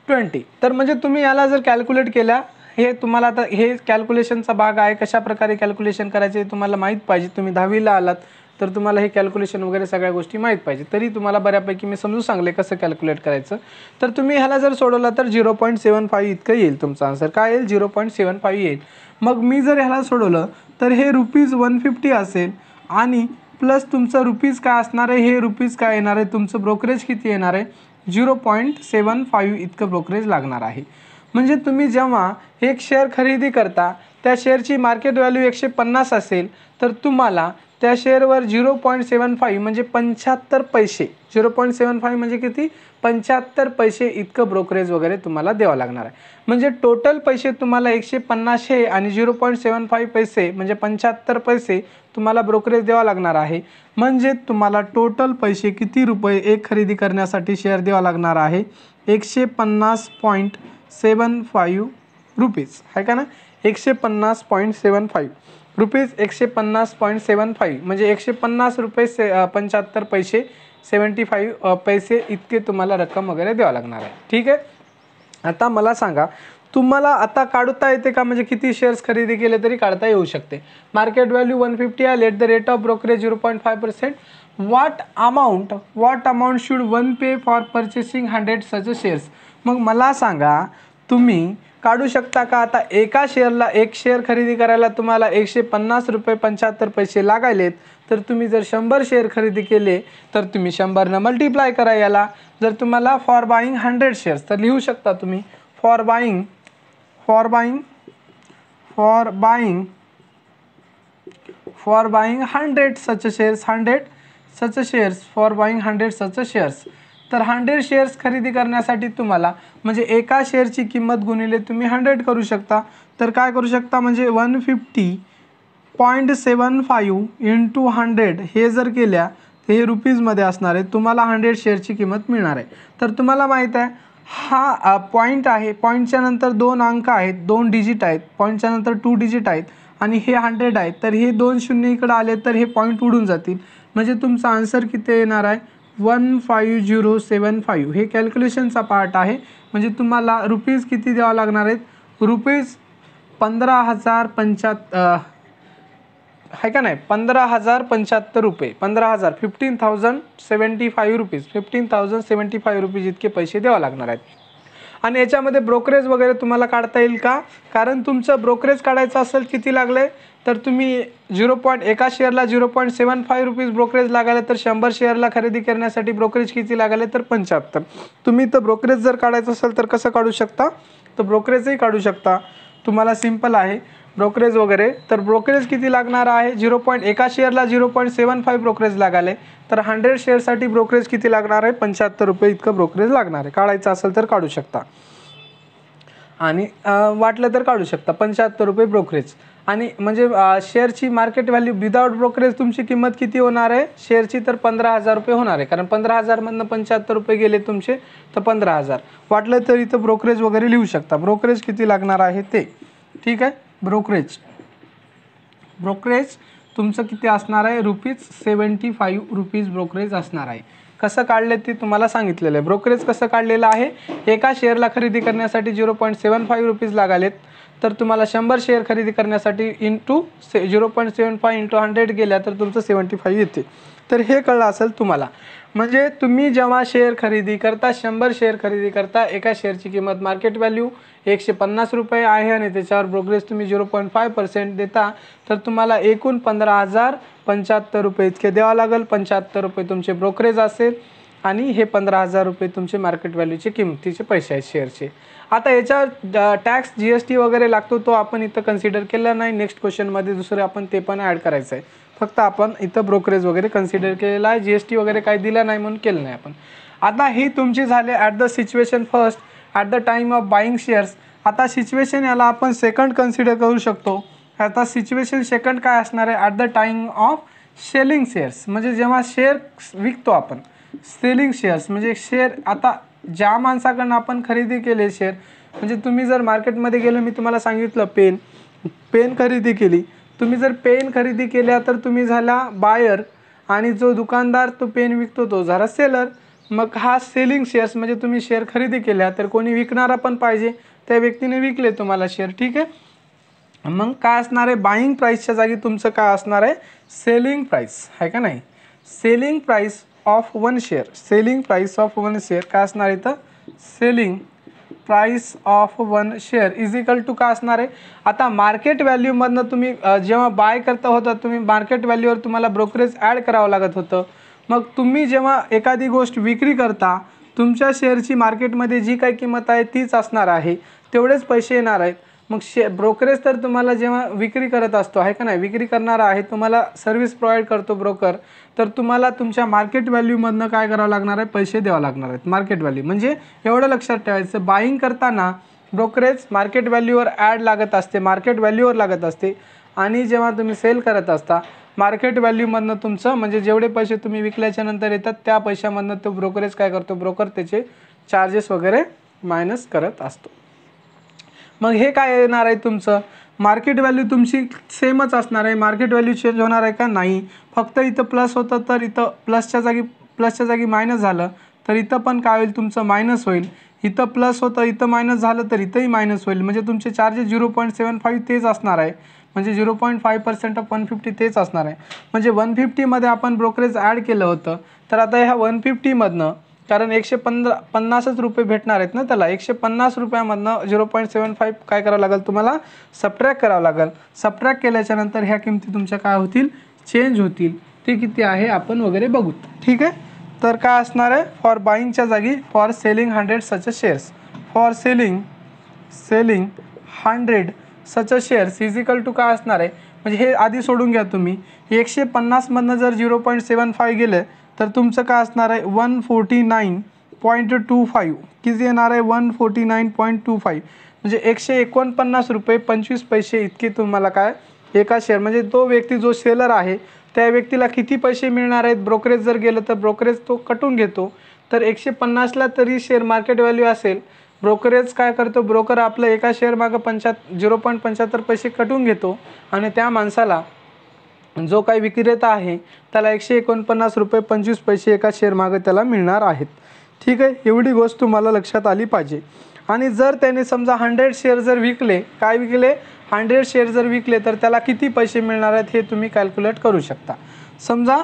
20. तर म्हणजे तुम्ही याला जर कॅल्क्युलेट केल्या हे तुम्हाला आता हे कॅल्क्युलेशनचा भाग आहे. कशा प्रकारे कॅल्क्युलेशन करायचे तुम्हाला माहीत पाहिजे. तुम्ही 10वीला आलात तर तुम्हाला हे कॅल्क्युलेशन वगैरे सगळ्या गोष्टी माहीत पाहिजे. तरी तुम्हाला बऱ्यापैकी मी समजून सांगले कसं कॅल्क्युलेट करायचं. तर तुम्ही ह्याला जर सोडवलं तर 0.75 इतकं येईल तुमचा आन्सर. काय येईल 0.75 येईल. मग मी जर ह्याला सोडवलं तर हे ₹150 असेल आणि प्लस तुमचं रुपीज काय असणार आहे हे रुपीज काय येणार आहे तुमचं ब्रोकरेज किती येणार आहे 0.75 इतकं ब्रोकरेज लागणार आहे. म्हणजे तुम्ही जेव्हा एक शेअर खरेदी करता त्या शेअरची मार्केट व्हॅल्यू 150 असेल तर तुम्हाला त्या शेअरवर 0.75 म्हणजे 75 पैसे 0.75 म्हणजे किती 75 पैसे इतकं ब्रोकरेज वगैरे तुम्हाला द्यावं लागणार आहे. म्हणजे टोटल पैसे तुम्हाला 150 हे आणि 0.75 पैसे म्हणजे 75 पैसे तुम्हाला ब्रोकरेज द्यावा लागणार आहे. म्हणजे तुम्हाला टोटल पैसे किती रुपये एक खरेदी करण्यासाठी शेअर द्यावा लागणार आहे 150.75 रुपीज आहे का ना 150.75 रुपीज 150.75 म्हणजे 150 रुपये 75 पैसे 75 पैसे इतके तुम्हाला रक्कम वगैरे द्यावं लागणार आहे. ठीक आहे. आता मला सांगा तुम्हाला आता काढता येते का म्हणजे किती शेअर्स खरेदी केले तरी काढता येऊ शकते. मार्केट व्हॅल्यू 150 आहे. Let the rate of brokerage 0.5%. What amount should one pay for purchasing 100 such shares. मग मला सांगा तुम्ही काढू शकता का आता एका शेअरला एक शेअर खरेदी करायला तुम्हाला 150 रुपये 75 पैसे लागायलेत तर तुम्ही जर 100 शेअर खरेदी केले तर तुम्ही 100 मल्टिप्लाय करा याला. जर तुम्हाला फॉर बाईंग 100 शेअर्स तर लिहू शकता तुम्ही for buying 100 such shares for buying 100 such shares. तर 100 शेअर्स खरेदी करण्यासाठी तुम्हाला म्हणजे एका शेअरची किंमत गुणिले तुम्ही 100 करू शकता. तर काय करू शकता, म्हणजे 150.75 इंटू 100 हे जर केल्या तर हे रुपीजमध्ये असणार आहे, तुम्हाला 100 शेअरची किंमत मिळणार आहे. तर तुम्हाला माहीत आहे हा पॉईंट आहे, पॉईंटच्या नंतर 2 अंक आहेत, 2 डिजिट आहेत, पॉईंटच्या नंतर 2 डिजिट आहेत आणि हे 100 आहेत. तर हे 2 शून्य इकडे आले तर हे पॉईंट उडून जातील, म्हणजे तुमचा आन्सर किती येणार आहे 15075. हे कॅल्क्युलेशनचा पार्ट आहे, म्हणजे तुम्हाला रुपीज किती द्यावं लागणार आहेत, रुपीज 15,075 आहे का नाही, 15,075 रुपये, 15,075 रुपीज, 15,075 रुपीज इतके पैसे द्यावे लागणार आहेत. आणि याच्यामध्ये ब्रोकरेज वगैरे तुम्हाला काढता येईल का, कारण तुमचं ब्रोकरेज काढायचं असेल किती लागले, तर तुम्ही एका शेअरला 0.75 रुपीज ब्रोकरेज लागाले, तर 100 शेअरला खरेदी करण्यासाठी ब्रोकरेज किती लागाले, तर 75. तुम्ही तर ब्रोकरेज जर काढायचं असेल तर कसं काढू शकता, तर ब्रोकरेजही काढू शकता, तुम्हाला सिंपल आहे ब्रोकरेज वगैरे. तर ब्रोकरेज किती लागणार आहे, एका शेअरला 0.75 ब्रोकरेज लागाले, तर 100 शेअरसाठी ब्रोकरेज किती लागणार आहे, 75 रुपये इतकं ब्रोकरेज लागणार आहे. काढायचं असेल तर काढू शकता आणि वाटलं तर काढू शकता 75 रुपये ब्रोकरेज. आणि म्हणजे शेअरची मार्केट व्हॅल्यू विदाउट ब्रोकरेज तुमची किंमत किती होणार आहे शेअरची, तर 15,000 रुपये होणार आहे, कारण 15,000मधनं 75 रुपये गेले तुमचे तर 15,000. वाटलं तर इथं ब्रोकरेज वगैरे लिहू शकता, ब्रोकरेज किती लागणार आहे ते. ठीक आहे, ब्रोकरेज तुमचं किती असणार आहे, ₹75 रुपीज ब्रोकरेज असणार आहे. कसं काढले ते तुम्हाला सांगितलेलं आहे. ब्रोकरेज कसं काढलेलं आहे, एका शेअरला खरेदी करण्यासाठी 0.75 रुपीज लागालेत, तर तुम्हाला 100 शेअर खरेदी करण्यासाठी इंटू 0.75 इंटू 100 गेल्या तर तुमचं 75 येते. तर हे कळलं असेल तुम्हाला. म्हणजे तुम्ही जेव्हा शेअर खरेदी करता, 100 शेअर खरेदी करता, एका शेअरची किंमत मार्केट व्हॅल्यू 150 रुपये आहे आणि त्याच्यावर ब्रोकरेज तुम्ही 0.5% देता, तर तुम्हाला एकूण 15,075 रुपये इतके द्यावं लागेल. 75 रुपये तुमचे ब्रोकरेज असेल आणि हे 15,000 रुपये तुमचे मार्केट व्हॅल्यूचे किमतीचे पैसे आहेत शेअरचे. आता याच्यावर टॅक्स GST वगैरे लागतो, तो आपण इथं कन्सिडर केला नाही. नेक्स्ट क्वेश्चनमध्ये दुसरं आपण ते पण ॲड करायचं आहे. फक्त आपण इथं ब्रोकरेज वगैरे कन्सिडर केलेला आहे, GST वगैरे काही दिला नाही म्हणून केलं नाही आपण. आता ही तुमची झाले at the situation first, at the time of buying shares. आता सिच्युएशन याला आपण सेकंड कन्सिडर करू शकतो. आता सिच्युएशन सेकंड काय असणार आहे, at the time of selling shares, म्हणजे जेव्हा शेअर विकतो आपण. सेलिंग शेअर्स म्हणजे शेअर आता ज्या माणसाकडनं आपण खरेदी केले शेअर, म्हणजे तुम्ही जर मार्केटमध्ये गेलं, मी तुम्हाला सांगितलं पेन खरेदी केली, तुम्ही जर पेन खरेदी केल्या तर तुम्ही झाला बायर आणि जो दुकानदार तो पेन विकतो तो झाला सेलर. मग हा सेलिंग शेअर्स म्हणजे तुम्ही शेअर खरेदी केल्या तर कोणी विकणारा पण पाहिजे, त्या व्यक्तीने विकले तुम्हाला शेअर. ठीक आहे, मग काय असणार आहे, बाईंग प्राईसच्या जागी तुमचं काय असणार आहे, सेलिंग प्राईस आहे का नाही. Selling price of one share, selling price of one share काय असणार आहे, तर selling price of one share is equal to काय असणार आहे. आता मार्केट व्हॅल्यूमधनं तुम्ही जेव्हा बाय करता होता, तुम्ही मार्केट व्हॅल्यूवर तुम्हाला ब्रोकरेज ॲड करावं लागत होतं. मग तुम्ही जेव्हा एखादी गोष्ट विक्री करता, तुमच्या शेअरची मार्केटमध्ये जी काही किंमत आहे तीच असणार आहे, तेवढेच पैसे येणार आहेत. मग ब्रोकरेज तर तुम्हाला जेव्हा विक्री करत असतो आहे का नाही, विक्री करणारा आहे, तुम्हाला सर्व्हिस प्रोव्हाइड करतो ब्रोकर, तर तुम्हाला तुमच्या मार्केट व्हॅल्यूमधनं काय करावं लागणार आहे, पैसे द्यावं लागणार आहेत. मार्केट व्हॅल्यू म्हणजे एवढं लक्षात ठेवायचं, बाईंग करताना ब्रोकरेज मार्केट व्हॅल्यूवर ॲड लागत असते, मार्केट व्हॅल्यूवर लागत असते, आणि जेव्हा तुम्ही सेल करत असता मार्केट व्हॅल्यूमधनं तुमचं म्हणजे जेवढे पैसे तुम्ही विकल्याच्या नंतर येतात त्या पैशामधनं तो ब्रोकरेज काय करतो, ब्रोकर त्याचे चार्जेस वगैरे मायनस करत असतो. मग हे काय येणार आहे, तुमचं मार्केट व्हॅल्यू तुमची सेमच असणार आहे. मार्केट व्हॅल्यू चेंज होणार आहे का, नाही. फक्त इथं प्लस होतं तर इथं प्लसच्या जागी मायनस झालं तर इथं पण काय होईल, तुमचं मायनस होईल. इथं प्लस होतं, इथं मायनस झालं तर इथंही मायनस होईल. म्हणजे तुमचे चार्जेस 0.75 तेच असणार आहे, म्हणजे 0.5% ऑफ 150 तेच असणार आहे. म्हणजे 150मध्ये आपण ब्रोकरेज ॲड केलं होतं, तर आता ह्या 150मधनं, कारण 150 रुपये भेटणार आहेत ना त्याला, 150 रुपयामधनं 0.75 काय करावं लागेल, तुम्हाला सबट्रॅक्ट करावं लागेल. सबट्रॅक्ट केल्याच्या नंतर ह्या किमती तुमच्या काय होतील, चेंज होतील. ते किती आहे आपण वगैरे बघू. ठीक आहे, तर काय असणार आहे, फॉर बाईंगच्या जागी for selling 100 such shares, for selling 100 such shares is equal to काय असणार आहे, म्हणजे हे आधी सोडून घ्या तुम्ही. 150मधनं जर 0.75 गेलं तर तुमचं काय असणार आहे, 149.25 किती येणार आहे, 149.25. म्हणजे 149 रुपये 25 पैसे इतके तुम्हाला काय एका शेअर, म्हणजे तो व्यक्ती जो सेलर आहे त्या व्यक्तीला किती पैसे मिळणार आहेत, ब्रोकरेज जर गेलं तर ब्रोकरेज तो कटून घेतो. तर 150ला तरी शेअर मार्केट व्हॅल्यू असेल, ब्रोकरेज काय करतो, ब्रोकर आपलं एका शेअर मागं 0.75 पैसे कटून घेतो आणि त्या माणसाला जो काही विक्रेता आहे त्याला 149 रुपये 25 पैसे एका शेअर मागं त्याला मिळणार आहेत. ठीक आहे, एवढी गोष्ट तुम्हाला लक्षात आली पाहिजे. आणि जर त्याने समजा 100 शेअर जर विकले, काय विकले, 100 शेअर जर विकले तर त्याला किती पैसे मिळणार आहेत हे तुम्ही कॅल्क्युलेट करू शकता. समजा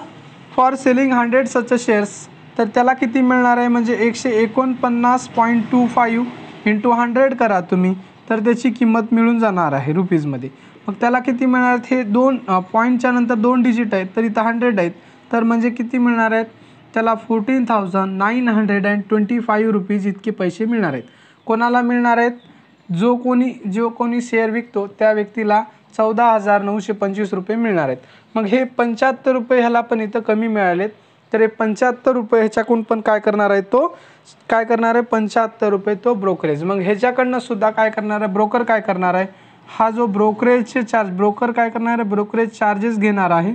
फॉर सेलिंग 100 सच शेअर्स, तर त्याला किती मिळणार आहे, म्हणजे 149.25 इंटू 100 करा तुम्ही, तर त्याची किंमत मिळून जाणार आहे रुपीजमध्ये. मग त्याला किती मिळणार आहेत, हे 2 पॉईंटच्या नंतर 2 डिजिट आहेत, तर इथं 100 आहेत, तर म्हणजे किती मिळणार आहेत त्याला 14,925 रुपीज इतके पैसे मिळणार आहेत. कोणाला मिळणार आहेत, जो कोणी शेअर विकतो त्या व्यक्तीला 14,925 रुपये मिळणार आहेत. मग हे 75 रुपये ह्याला पण इथं कमी मिळालेत, तर हे 75 रुपये ह्याच्याकडून पण काय करणार आहे, तो काय करणार आहे 75 रुपये तो ब्रोकरेज. मग ह्याच्याकडनं सुद्धा काय करणार आहे, ब्रोकर काय करणार आहे, हा जो ब्रोकरेजचे चार्ज ब्रोकर काय करणार आहे, ब्रोकरेज चार्जेस घेणार आहे,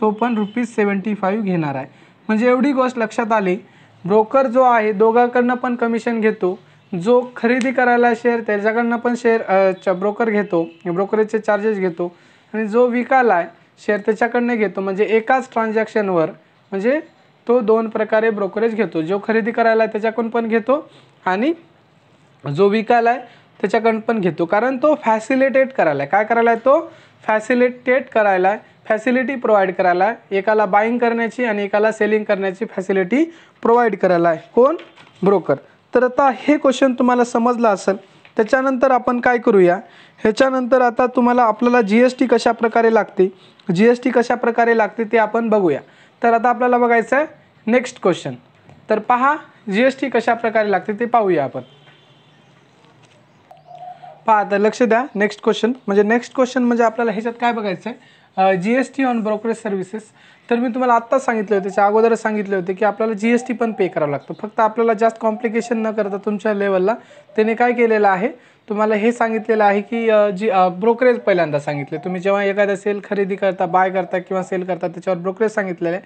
तो पण ₹75 घेणार आहे. म्हणजे एवढी गोष्ट लक्षात आली, ब्रोकर जो आहे दोघांकडनं पण कमिशन घेतो, जो खरेदी करायला शेअर त्याच्याकडनं पण शेअर ब्रोकर घेतो, ब्रोकरेजचे चार्जेस घेतो, आणि जो विकायला आहे शेअर त्याच्याकडनं घेतो. म्हणजे एकाच ट्रान्झॅक्शनवर म्हणजे तो 2 प्रकारे ब्रोकरेज घेतो, जो खरेदी करायला आहे त्याच्याकडून पण घेतो आणि जो विकायला आहे त्याच्याकडून पण घेतो. कारण तो फॅसिलिटेट करायला आहे, काय करायला आहे, तो फॅसिलिटेट करायला आहे, फॅसिलिटी प्रोव्हाइड करायला आहे, एकाला बाईंग करण्याची आणि एकाला सेलिंग करण्याची फॅसिलिटी प्रोव्हाइड करायला आहे, कोण, ब्रोकर. तर आता हे क्वेश्चन तुम्हाला समजलं असेल. त्याच्यानंतर आपण काय करूया, ह्याच्यानंतर आता तुम्हाला आपल्याला GST कशा प्रकारे लागते, GST कशा प्रकारे लागते ते आपण बघूया. तर आता आपल्याला बघायचं आहे नेक्स्ट क्वेश्चन. तर पहा GST कशा प्रकारे लागते ते पाहूया आपण. पहा आता लक्ष द्या, नेक्स्ट क्वेश्चन म्हणजे आपल्याला ह्याच्यात काय बघायचं आहे, GST ऑन ब्रोकरेज सर्व्हिसेस. तर मी तुम्हाला आत्ताच सांगितले होते, त्याच्या अगोदरच सांगितले होते की आपल्याला GST पण पे करावं लागतं. फक्त आपल्याला जास्त कॉम्प्लिकेशन न करता तुमच्या लेवलला त्याने काय केलेलं आहे, तुम्हाला हे सांगितलेलं आहे की ब्रोकरेज पहिल्यांदा सांगितले. तुम्ही जेव्हा एखादा सेल खरेदी करता, बाय करता किंवा सेल करता त्याच्यावर ब्रोकरेज सांगितलेलं आहे.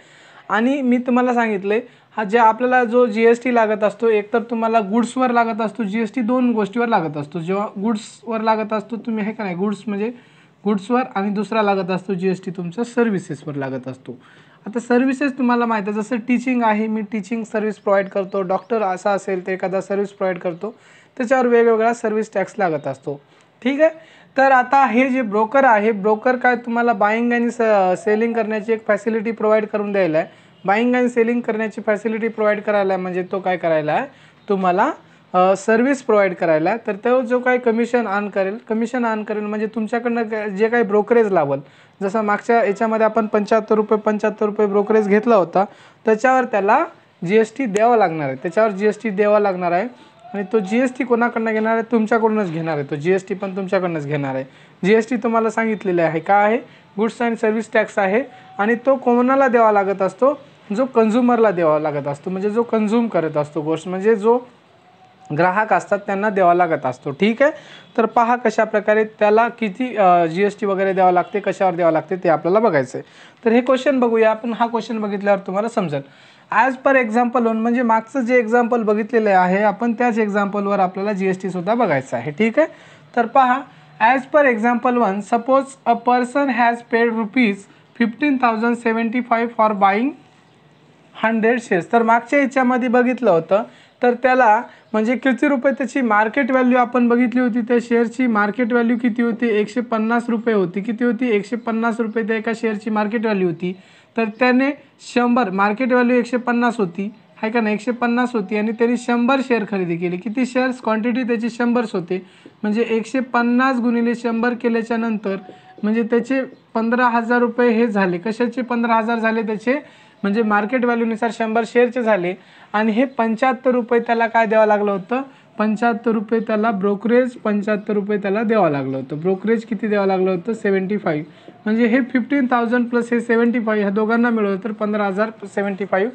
आणि मी तुम्हाला सांगितले हा जे आपल्याला जो GST लागत असतो, एकतर तुम्हाला गुड्सवर लागत असतो GST, 2 गोष्टीवर लागत असतो. जेव्हा गुड्सवर लागत असतो तुम्ही हे का नाही, गुड्स म्हणजे गुड्सवर, आणि दुसरा लागत असतो GST तुमच्या सर्व्हिसेसवर लागत असतो. आता सर्व्हिसेस तुम्हाला माहिती आहे, जसं टीचिंग आहे, मी टीचिंग सर्व्हिस प्रोव्हाइड करतो, डॉक्टर असा असेल तर एखादा सर्व्हिस प्रोव्हाइड करतो, त्याच्यावर वेगवेगळा सर्व्हिस टॅक्स लागत असतो. ठीक आहे. तर आता हे जे ब्रोकर आहे, ब्रोकर काय तुम्हाला बाईंग आणि सेलिंग करण्याची एक फॅसिलिटी प्रोव्हाइड करून द्यायला आहे. बाईंग आणि सेलिंग करण्याची फॅसिलिटी प्रोव्हाइड करायला आहे, म्हणजे तो काय करायला आहे, तुम्हाला सर्व्हिस प्रोव्हाइड करायला आहे. तर तो जो काही कमिशन अर्न करेल म्हणजे तुमच्याकडनं जे काही ब्रोकरेज लावल, जसं मागच्या याच्यामध्ये आपण 75 रुपये ब्रोकरेज घेतला होता, त्याच्यावर त्याला GST द्यावा लागणार आहे, त्याच्यावर GST द्यावा लागणार आहे. आणि तो GST कोणाकडनं घेणार आहे, तुमच्याकडूनच घेणार आहे. तो GST पण तुमच्याकडनंच घेणार आहे. GST तुम्हाला सांगितलेले आहे काय आहे, गुड्स अँड सर्व्हिस टॅक्स आहे. आणि तो कोणाला द्यावा लागत असतो, जो कन्झ्युमरला द्यावा लागत असतो, म्हणजे जो कन्झ्युम करत असतो गोष्ट, म्हणजे जो ग्राहक असतात त्यांना द्यावा लागत असतो. ठीक आहे. तर पहा कशा प्रकारे त्याला किती GST वगैरे द्यावं लागते, कशावर द्यावं लागते ते आपल्याला बघायचं आहे. तर हे क्वेश्चन बघूया आपण. हा क्वेश्चन बघितल्यावर तुम्हाला समजेल. ॲज पर एक्झाम्पल 1, म्हणजे मागचं जे एक्झाम्पल बघितलेलं आहे आपण त्याच एक्झाम्पलवर आपल्याला GST सुद्धा बघायचं आहे. ठीक आहे. तर पहा, as per example 1, suppose a person has paid ₹15,075 for buying 100 shares. तर मागच्या याच्यामध्ये बघितलं होतं, तर त्याला म्हणजे किती रुपये त्याची मार्केट व्हॅल्यू आपण बघितली होती, त्या शेअरची मार्केट व्हॅल्यू किती होती, 150 रुपये होती. किती होती, 150 रुपये त्या एका शेअरची मार्केट व्हॅल्यू होती. तर त्याने 100, मार्केट व्हॅल्यू 150 होती, आहे का नाही, 150 होती, आणि त्यांनी 100 शेअर खरेदी केले. किती शेअर्स, क्वांटिटी त्याची 100 होते. म्हणजे 150 गुणिले 100 केल्याच्या नंतर म्हणजे त्याचे 15,000 रुपये हे झाले. कशाचे 15,000 झाले त्याचे, म्हणजे मार्केट व्हॅल्यूनुसार 100 शेअरचे झाले. आणि हे 75 रुपये त्याला काय द्यावं लागलं होतं, 75 रुपये त्याला ब्रोकरेज, 75 रुपये त्याला द्यावं लागलं होतं. ब्रोकरेज किती द्यावं लागलं होतं, 75. म्हणजे हे 15,000 प्लस हे 75 ह्या दोघांना मिळवलं तर 15,075,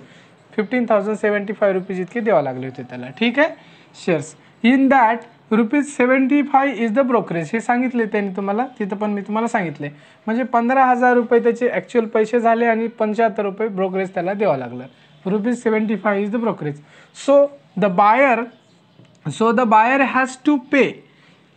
15,075 रुपीज इतके द्यावं लागले होते त्याला. ठीक आहे. Shares in that ₹75 is the brokerage, हे सांगितले त्यांनी तुम्हाला, तिथं पण मी तुम्हाला सांगितले. म्हणजे 15,000 रुपये त्याचे ॲक्च्युअल पैसे झाले आणि 75 रुपये ब्रोकरेज त्याला द्यावं लागलं. ₹75 is the brokerage. So the buyer has to pay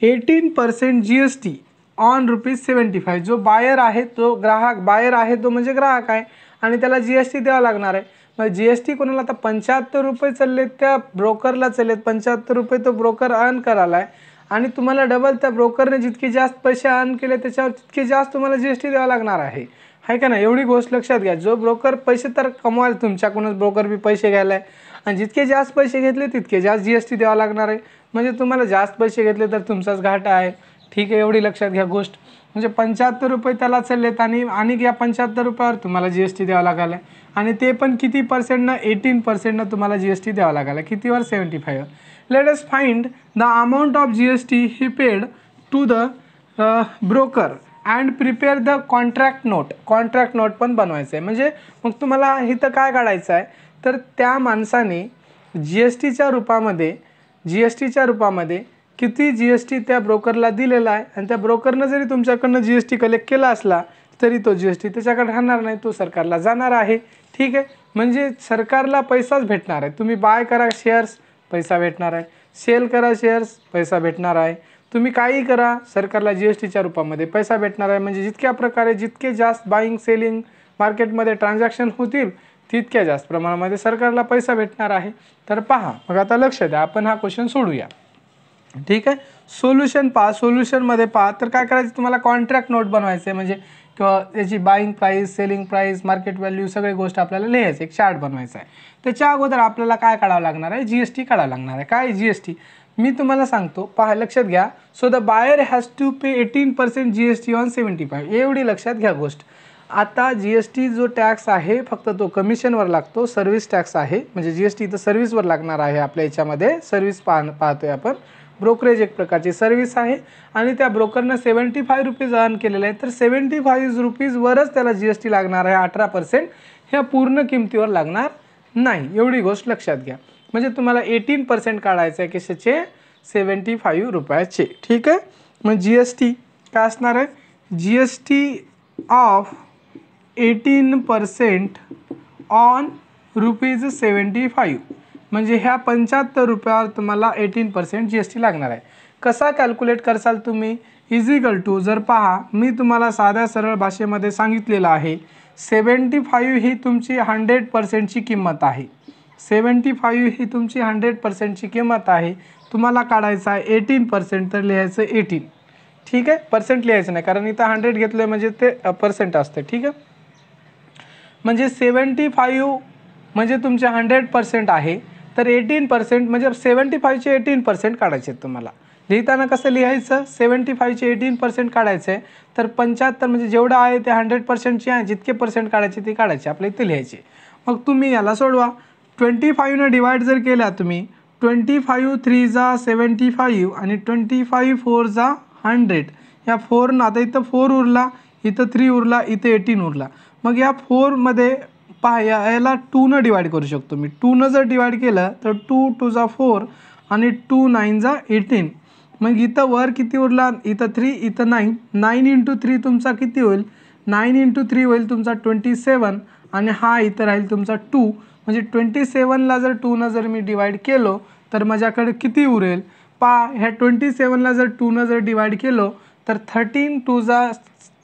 18% GST on ₹75. जो बायर आहे तो ग्राहक, बायर आहे तो म्हणजे ग्राहक आहे आणि त्याला GST द्यावा लागणार आहे. मग GST कोणाला, आता 75 रुपये चाललेत त्या ब्रोकरला चाललेत, 75 रुपये तो ब्रोकर अर्न करायला आहे आणि तुम्हाला डबल त्या ब्रोकरने जितके जास्त पैसे अर्न केले त्याच्यावर तितके जास्त तुम्हाला GST द्यावा लागणार आहे का नाही. एवढी गोष्ट लक्षात घ्या. जो ब्रोकर पैसे तर कमवायला तुमच्याकडूनच ब्रोकर बी पैसे घ्यायला आहे आणि जितके जास्त पैसे घेतले तितके जास्त GST द्यावा लागणार आहे. म्हणजे तुम्हाला जास्त पैसे घेतले तर तुमचाच घाटा आहे. ठीक आहे, एवढी लक्षात घ्या गोष्ट. म्हणजे 75 रुपये त्याला चाललेत आणि या 75 रुपयावर तुम्हाला GST द्यावा लागला आहे आणि ते पण किती पर्सेंटनं, 18% तुम्हाला GST द्यावा लागला. कितीवर? 75. Let us find the amount of GST he paid to the broker and prepare the contract note. Contract note पण बनवायचं आहे. म्हणजे मग तुम्हाला इथं काय काढायचं आहे, तर त्या माणसाने GSTच्या रूपामध्ये किती GST त्या ब्रोकरला दिलेला आहे आणि त्या ब्रोकरनं जरी तुमच्याकडनं GST कलेक्ट केला असला तरी तो GST त्याच्याकडे राहणार नाही, तो सरकारला जाणार आहे. ठीक आहे, म्हणजे सरकारला पैसाच भेटणार आहे. तुम्ही बाय करा शेअर्स, पैसा भेटणार आहे. सेल करा शेअर्स, पैसा भेटणार आहे. तुम्ही काही करा, सरकारला GSTच्या रूपामध्ये पैसा भेटणार आहे. म्हणजे जितक्या प्रकारे जितके जास्त बाईंग सेलिंग मार्केटमध्ये ट्रान्झॅक्शन होतील तितक्या जास्त प्रमाणामध्ये सरकारला पैसा भेटणार आहे. तर पहा, मग आता लक्ष द्या, आपण हा क्वेश्चन सोडूया. ठीक आहे, सोल्युशनमध्ये पहा. तर काय करायचं, तुम्हाला कॉन्ट्रॅक्ट नोट बनवायचं आहे. म्हणजे किंवा त्याची buying price, selling price, market value सगळी गोष्ट आपल्याला लिहायचं, एक चार्ट बनवायचा आहे. त्याच्या अगोदर आपल्याला काय काढावं लागणार आहे, GST काढावं लागणार आहे. काय GST मी तुम्हाला सांगतो, पहा लक्षात घ्या. So the buyer has to pay 18% GST on 75. एवढी लक्षात घ्या गोष्ट. आता GST जो टॅक्स आहे फक्त तो कमिशनवर लागतो, सर्व्हिस टॅक्स आहे. म्हणजे GST इथं सर्व्हिसवर लागणार आहे. आपल्या याच्यामध्ये सर्व्हिस पाहतोय आपण. ब्रोकरेज एक प्रकारची सर्व्हिस आहे आणि त्या ब्रोकरनं 75 रुपीज अर्न केलेले आहे. तर 75 रुपीजवरच त्याला GST लागणार आहे. 18% ह्या पूर्ण किमतीवर लागणार नाही. एवढी गोष्ट लक्षात घ्या. म्हणजे तुम्हाला 18% काढायचं आहे कशाचे, 75 रुपयाचे. ठीक आहे, मग GST काय असणार आहे, GST ऑफ 18% ऑन ₹75. म्हणजे ह्या 75 रुपयावर तुम्हाला 18% GST लागणार आहे. कसा कॅल्क्युलेट करसाल तुम्ही, इजिकल टू, जर पहा मी तुम्हाला साध्या सरळ भाषेमध्ये सांगितलेलं आहे. 75 ही तुमची 100%ची किंमत आहे. 75 ही तुमची 100%ची किंमत आहे. तुम्हाला काढायचं आहे 18%, तर लिहायचं 18. ठीक आहे, पर्सेंट लिहायचं नाही कारण इथं 100 घेतलं म्हणजे ते पर्सेंट असतं. ठीक आहे, म्हणजे 75 म्हणजे तुमचे 100% आहे. तर 18% म्हणजे 75चे 18% काढायचे आहेत तुम्हाला. लिहिताना कसं लिहायचं, 75चे 18% काढायचं आहे. तर 75 म्हणजे जेवढं आहे ते 100%चे आहे, जितके पर्सेंट काढायचे ते काढायचे, आपल्या इथे लिहायचे. मग तुम्ही याला सोडवा. 25ने डिवाइड जर केला तुम्ही, 25 3 जा 75 आणि 25 4 जा 100. या 4 आता इथं 4 उरला, इथं 3 उरला, इथे 18 उरला. मग या 4मध्ये पहा याला 2 डिवाइड करू शकतो मी. 2 जर डिवाइड केलं तर 2 2 जा 4 आणि 2 9 जा 18. मग इथं वर किती उरला, इथं 3, इथं 9. 9 × 3 तुमचा किती होईल, 9 × 3 होईल तुमचा 27 आणि हा इथं राहील तुमचा 2. म्हणजे 27ला जर 2 जर मी डिवाइड केलो तर माझ्याकडे किती उरेल, पहा ह्या 27ला जर 2 जर डिवाइड केलो तर 13 2 जा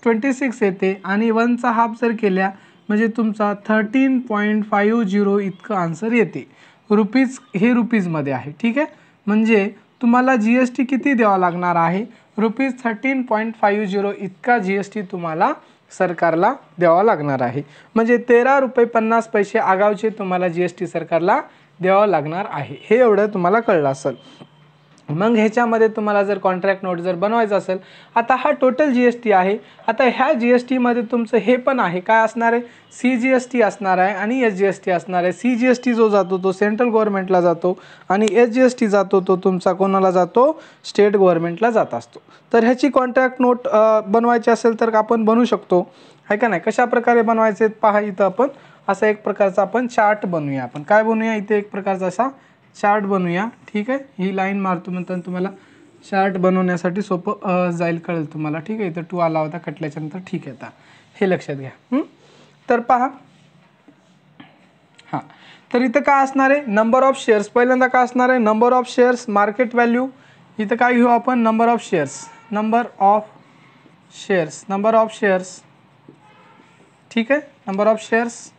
26 येते आणि 1चा हाफ जर केल्या म्हणजे तुमचा 13.50 इतकं आन्सर येते. रुपीज, हे रुपीजमध्ये आहे. ठीक आहे, म्हणजे तुम्हाला GST किती द्यावा लागणार आहे, ₹13.50 इतका GST तुम्हाला सरकारला द्यावा लागणार आहे. म्हणजे ₹13.50 आगावचे तुम्हाला GST सरकारला द्यावं लागणार आहे. हे एवढं तुम्हाला कळलं असेल. मग ह्याच्यामध्ये तुम्हाला जर कॉन्ट्रॅक्ट नोट जर बनवायचं असेल, आता हा टोटल GST आहे. आता ह्या GSTमध्ये तुमचं हे पण आहे, काय असणार आहे, CGST असणार आहे आणि SGST असणार आहे. CGST जो जातो तो सेंट्रल गव्हर्नमेंटला जातो आणि SGST जातो तो तुमचा कोणाला जातो, स्टेट गव्हर्नमेंटला जात असतो. तर ह्याची कॉन्ट्रॅक्ट नोट बनवायची असेल तर आपण बनवू शकतो, आहे का नाही. कशा प्रकारे बनवायचे पहा, इथं आपण असा एक प्रकारचा आपण चार्ट बनवूया. आपण काय बनवूया, इथे एक प्रकारचा असा चार्ट बनवूया. ठीक आहे, ही लाईन मारतो म्हणतात तुम्हाला चार्ट बनवण्यासाठी सोपं जाईल, कळेल तुम्हाला. ठीक आहे, इथं 2 आला होता कटल्याच्यानंतर. ठीक आहे, आता हे लक्षात घ्या. तर पहा, हां, तर इथं काय असणार आहे, नंबर ऑफ शेअर्स. पहिल्यांदा काय असणार आहे, number of shares, market value. इथं काय घेऊ आपण, number of shares, number of shares, number of shares. ठीक आहे, number of shares,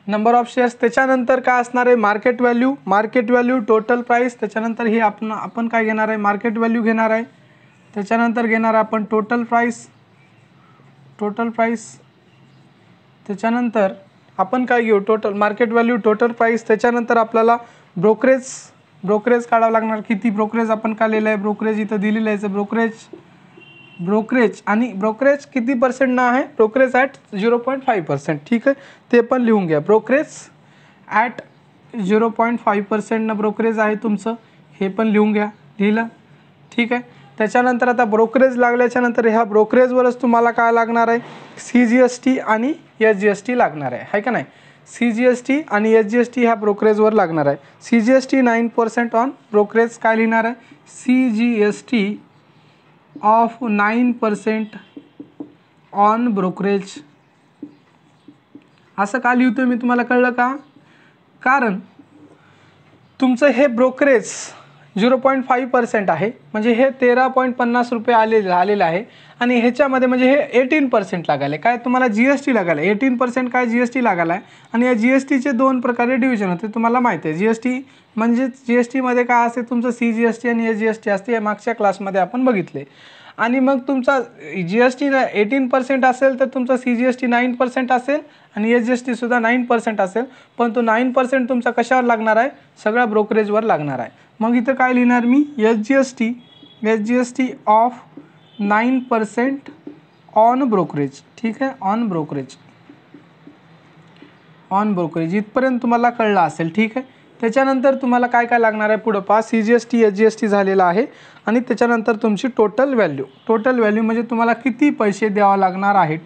number of shares. त्याच्यानंतर काय असणार आहे, market value, market value, total price. त्याच्यानंतर हे आपण काय घेणार आहे, मार्केट व्हॅल्यू घेणार आहे. त्याच्यानंतर घेणार आपण टोटल प्राईस, टोटल प्राईस. त्याच्यानंतर आपण काय घेऊ, total market value, total price. त्याच्यानंतर आपल्याला ब्रोकरेज, ब्रोकरेज काढावं लागणार. किती ब्रोकरेज आपण काढलेलं आहे, ब्रोकरेज इथं दिलेलं आहे. ब्रोकरेज, ब्रोकरेज आणि ब्रोकरेज किती % आहे, ब्रोकरेज ॲट 0.5%. ठीक आहे, ते पण लिहून घ्या. ब्रोकरेज ॲट 0.5% ब्रोकरेज आहे तुमचं, हे पण लिहून घ्या. लिहिलं, ठीक आहे. त्याच्यानंतर आता ब्रोकरेज लागल्याच्या नंतर ह्या ब्रोकरेजवरच तुम्हाला काय लागणार आहे, CGST आणि SGST लागणार आहे का नाही. CGST आणि SGST ह्या ब्रोकरेजवर लागणार आहे. CGST 9% on brokerage. काय लिहिणार आहे, CGST ऑफ 9% ऑन ब्रोकरेज. असं का लिहितो मी, तुम्हाला कळलं का, कारण तुमचं हे ब्रोकरेज 0.5% आहे, म्हणजे हे 13.50 रुपये आलेलं आहे. आणि ह्याच्यामध्ये म्हणजे हे 18% लागायला काय, तुम्हाला GST लागायला 18% काय GST लागायला आहे. आणि या GSTचे 2 प्रकारे डिव्हिजन होते, तुम्हाला माहिती आहे. GST म्हणजे GSTमध्ये काय असते, तुमचं CGST आणि SGST असते, हे मागच्या क्लासमध्ये आपण बघितले. आणि मग तुमचा GST 18% असेल तर तुमचा CGST 9% असेल आणि SGST सुद्धा 9% असेल. पण तो 9% तुमचा कशावर लागणार आहे, सगळ्या ब्रोकरेजवर लागणार आहे. मग इथं काय लिहिणार मी, SGST ऑफ 9% ऑन ब्रोकरेज. ठीक आहे, ऑन ब्रोकरेज, ऑन ब्रोकरेज. इथपर्यंत तुम्हाला कळलं असेल. ठीक आहे, त्याच्यानंतर तुम्हाला काय काय लागणार आहे पुढं पहा. CGST SGST झालेला आहे. आणि त्याच्यानंतर तुमची टोटल व्हॅल्यू, टोटल व्हॅल्यू म्हणजे तुम्हाला किती पैसे द्यावा लागणार आहे,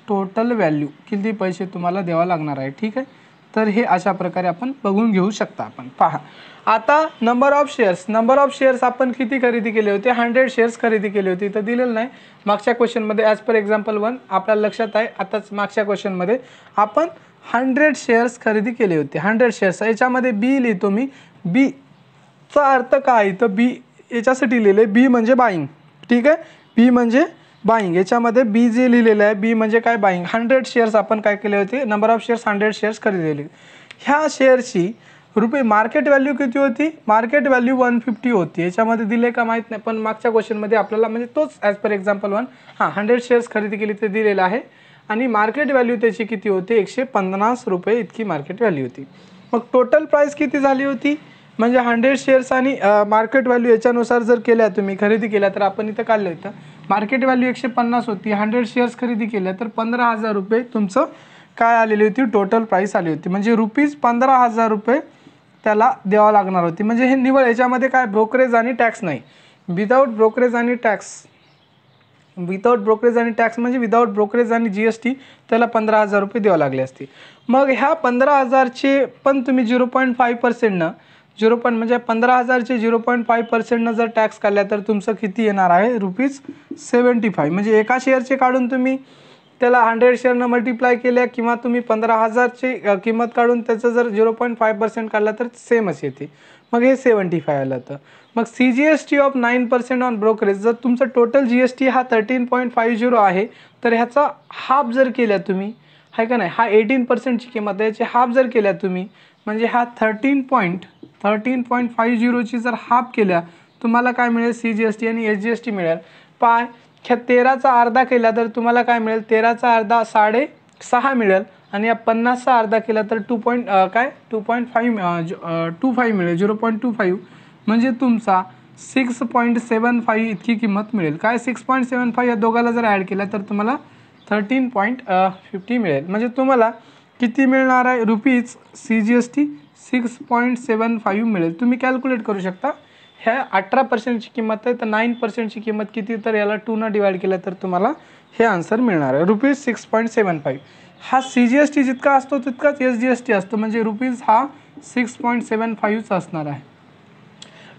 टोटल व्हॅल्यू किती पैसे तुम्हाला द्यावा लागणार आहे. ठीक आहे, तर हे अशा प्रकारे आपण बघून घेऊ शकता. आपण पहा, आता number of shares, number of shares आपण किती खरेदी केले होते, 100 शेअर्स खरेदी केले होते. इथं दिलेलं नाही मागच्या क्वेश्चनमध्ये, ॲज पर एक्झाम्पल 1 आपल्याला लक्षात आहे. आताच मागच्या क्वेश्चनमध्ये आपण 100 शेअर्स खरेदी केले होते. 100 शेअर्स, याच्यामध्ये बी लिहितो मी. बीचा अर्थ काय, इथं बी याच्यासाठी लिहिले, बी म्हणजे बाईंग. ठीक आहे, बी म्हणजे बाईंग. याच्यामध्ये बी जे लिहिलेलं आहे, बी म्हणजे काय, बाईंग. 100 शेअर्स आपण काय केले होते, नंबर ऑफ शेअर्स 100 शेअर्स खरेदी. ह्या शेअरची रुपये मार्केट व्हॅल्यू किती होती, मार्केट व्हॅल्यू 150 होती. याच्यामध्ये दिले का माहीत नाही, पण मागच्या क्वेश्चनमध्ये आपल्याला म्हणजे तोच ॲज पर एक्झाम्पल 1 100 शेअर्स खरेदी केली ते दिलेलं आहे. आणि मार्केट व्हॅल्यू त्याची किती होती, 150 रुपये इतकी मार्केट व्हॅल्यू होती. मग टोटल प्राईस किती झाली होती, म्हणजे 100 शेअर्स आणि मार्केट व्हॅल्यू याच्यानुसार जर केल्या तुम्ही खरेदी केल्या, तर आपण इथं काढलं होतं. मार्केट व्हॅल्यू 150 होती, 100 शेअर्स खरेदी केल्या तर 15,000 रुपये तुमचं काय आलेली होती, टोटल प्राईस आली होती. म्हणजे ₹15,000 रुपये त्याला द्यावं लागणार होती. म्हणजे हे निवड, याच्यामध्ये काय ब्रोकरेज आणि टॅक्स नाही, विदाऊट ब्रोकरेज आणि टॅक्स, विदाऊट ब्रोकरेज आणि टॅक्स म्हणजे विदाऊट ब्रोकरेज आणि GST त्याला 15,000 रुपये द्यावं लागले असते. मग ह्या 15,000चे पण तुम्ही 0.5%, म्हणजे 15,000चे 0.5% जर टॅक्स काढल्या तर तुमचं किती येणार आहे, ₹75. म्हणजे एका शेअरचे काढून तुम्ही त्याला 100 शेअरनं मल्टिप्लाय केल्या किंवा तुम्ही 15,000ची किंमत काढून त्याचं जर 0.5% काढला तर सेमच येते. मग हे 75 आलं. तर मग CGST ऑफ 9% ऑन ब्रोकरेज, जर तुमचं टोटल GST हा 13.50 आहे तर ह्याचा हाफ जर केल्या तुम्ही, आहे का नाही, हा 18%ची किंमत आहे, याची हाफ जर केल्या तुम्ही, म्हणजे हा 13.50ची जर हाफ केल्या तुम्हाला काय मिळेल, CGST आणि SGST मिळेल. पाय ह्या 13चा अर्धा केला तर तुम्हाला काय मिळेल, 13चा अर्धा 6.5 मिळेल. आणि या 50चा अर्धा केला तर 2.25 मिळेल, 0.25. म्हणजे तुमचा 6.75 इतकी किंमत मिळेल. काय 6.75 या दोघाला जर ॲड केला तर तुम्हाला 13.50 मिळेल. म्हणजे तुम्हाला किती मिळणार आहे, CGST 6.75 मिळेल. तुम्ही कॅल्क्युलेट करू शकता. ह्या 18%ची किंमत आहे तर 9%ची किंमत किती, तर याला 2 डिवाइड केलं तर तुम्हाला हे आन्सर मिळणार आहे, ₹6.75. हा CGST जितका असतो तितकाच SGST असतो. म्हणजे हा 6.75च असणार आहे.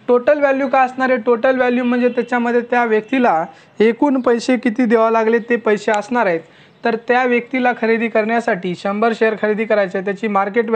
टोटल व्हॅल्यू काय असणार आहे? टोटल व्हॅल्यू म्हणजे त्याच्यामध्ये त्या व्यक्तीला एकूण पैसे किती द्यावे लागले ते पैसे असणार आहेत. तर त्या व्यक्तीला खरेदी करण्यासाठी 100 शेअर खरेदी करायचे, त्याची मार्केट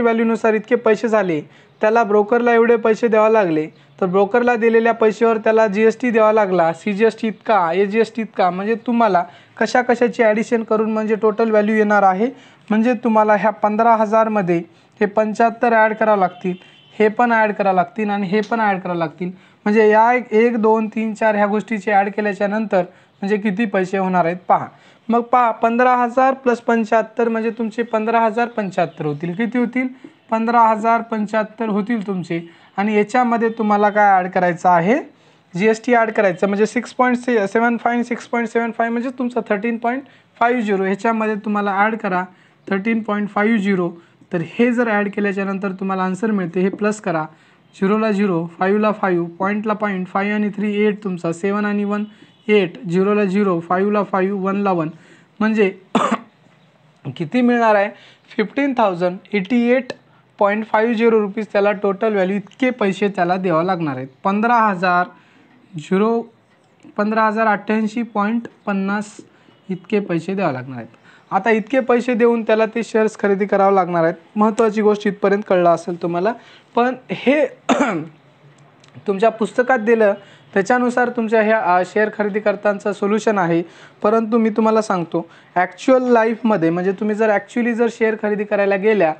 व्हॅल्यूनुसार इतके पैसे झाले, त्याला ब्रोकरला एवढे पैसे द्यावे लागले, तर ब्रोकरला दिलेल्या पैशावर त्याला GST द्यावा लागला, CGST इतका, AGST इतका, म्हणजे तुम्हाला कशाची ॲडिशन करून म्हणजे टोटल व्हॅल्यू येणार आहे. म्हणजे तुम्हाला ह्या 15,000 मध्ये हे 75 ॲड करावं लागतील, हे पण ॲड करावं लागतील आणि हे पण ॲड करावं लागतील. म्हणजे या 1 2 3 4 ह्या गोष्टीची ॲड केल्याच्या नंतर म्हणजे किती पैसे होणार आहेत पहा. मग पहा 15,000 + 75 म्हणजे तुमचे 15,075 होतील. किती होतील? 15,075 होतील तुमचे. आणि याच्यामध्ये तुम्हाला काय ॲड करायचं आहे? GST ॲड करायचं, म्हणजे 6.75 म्हणजे तुमचं 13.50. ह्याच्यामध्ये तुम्हाला ॲड करा 13.50. तर हे जर ॲड केल्याच्या नंतर तुम्हाला आन्सर मिळते. हे प्लस करा, 0ला 0, 5ला 5, पॉईंटला पॉईंट, 5 आणि 3 8 तुमचा, 7 आणि 1 8, 0ला 0, 5ला 5, 1ला 1, म्हणजे किती मिळणार आहे? 15,088.50 रुपीज त्याला टोटल व्हॅल्यू, इतके पैसे त्याला द्यावं लागणार आहेत. 15,088.50 इतके पैसे द्यावे लागणार आहेत. आता इतके पैसे देऊन त्याला ते शेअर्स खरेदी करावं लागणार आहेत. महत्त्वाची गोष्ट इथपर्यंत कळलं असेल तुम्हाला. पण हे तुमच्या पुस्तकात दिलं त्याच्यानुसार तुमच्या ह्या शेअर खरेदी करतानाचं सोल्युशन आहे. परंतु मी तुम्हाला सांगतो ॲक्च्युअल लाईफमध्ये, म्हणजे तुम्ही जर ॲक्च्युअली जर शेअर खरेदी करायला गेल्या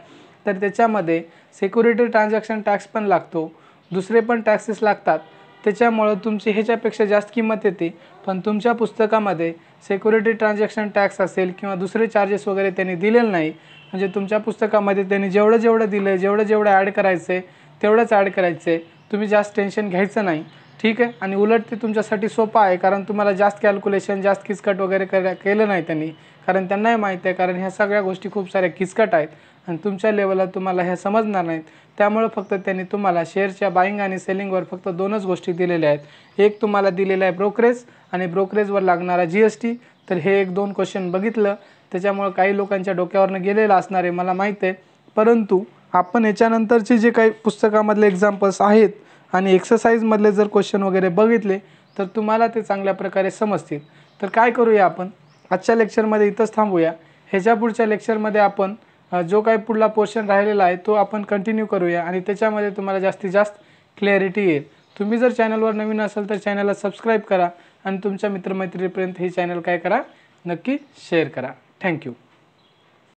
तर त्याच्यामध्ये सिक्युरिटी ट्रान्झॅक्शन टॅक्स पण लागतो, दुसरे पण टॅक्सेस लागतात. त्याच्यामुळं तुमची ह्याच्यापेक्षा जास्त किंमत येते. पण तुमच्या पुस्तकामध्ये सिक्युरिटी ट्रान्झॅक्शन टॅक्स असेल किंवा दुसरे चार्जेस वगैरे त्यांनी दिलेलं नाही. म्हणजे तुमच्या पुस्तकामध्ये त्यांनी जेवढं दिलं आहे, जेवढं ॲड करायचं आहे तेवढंच ॲड करायचं आहे. तुम्ही जास्त टेन्शन घ्यायचं नाही, ठीक आहे. आणि उलट ते तुमच्यासाठी सोपं आहे, कारण तुम्हाला जास्त कॅल्क्युलेशन, जास्त किचकट वगैरे केलं नाही त्यांनी, कारण त्यांनाही माहीत आहे, कारण ह्या सगळ्या गोष्टी खूप साऱ्या किचकट आहेत आणि तुमच्या लेवलला तुम्हाला ह्या समजणार नाहीत. त्यामुळे फक्त त्यांनी तुम्हाला शेअरच्या बाईंग आणि सेलिंगवर फक्त 2च गोष्टी दिलेल्या आहेत. एक तुम्हाला दिलेला आहे ब्रोकरेज, आणि ब्रोकरेजवर लागणारा GST. तर हे 1-2 क्वेश्चन बघितलं, त्याच्यामुळे काही लोकांच्या डोक्यावरनं गेलेलं असणार आहे, मला माहीत आहे. परंतु आपण याच्यानंतरचे जे काही पुस्तकामधले एक्झाम्पल्स आहेत आणि एक्सरसाइजमधले जर क्वेश्चन वगैरे बघितले तर तुम्हाला ते चांगल्या प्रकारे समजतील. तर काय करूया, आपण आजच्या लेक्चरमध्ये इथंच थांबूया. ह्याच्या पुढच्या लेक्चरमध्ये आपण जो काही पुढला पोर्शन राहिलेला आहे तो आपण कंटिन्यू करूया आणि त्याच्यामध्ये तुम्हाला जास्तीत जास्त क्लॅरिटी येईल. तुम्ही जर चॅनलवर नवीन असाल तर चॅनलला सबस्क्राईब करा आणि तुमच्या मित्रमैत्रिणीपर्यंत हे चॅनल काय करा, नक्की शेअर करा. थँक्यू.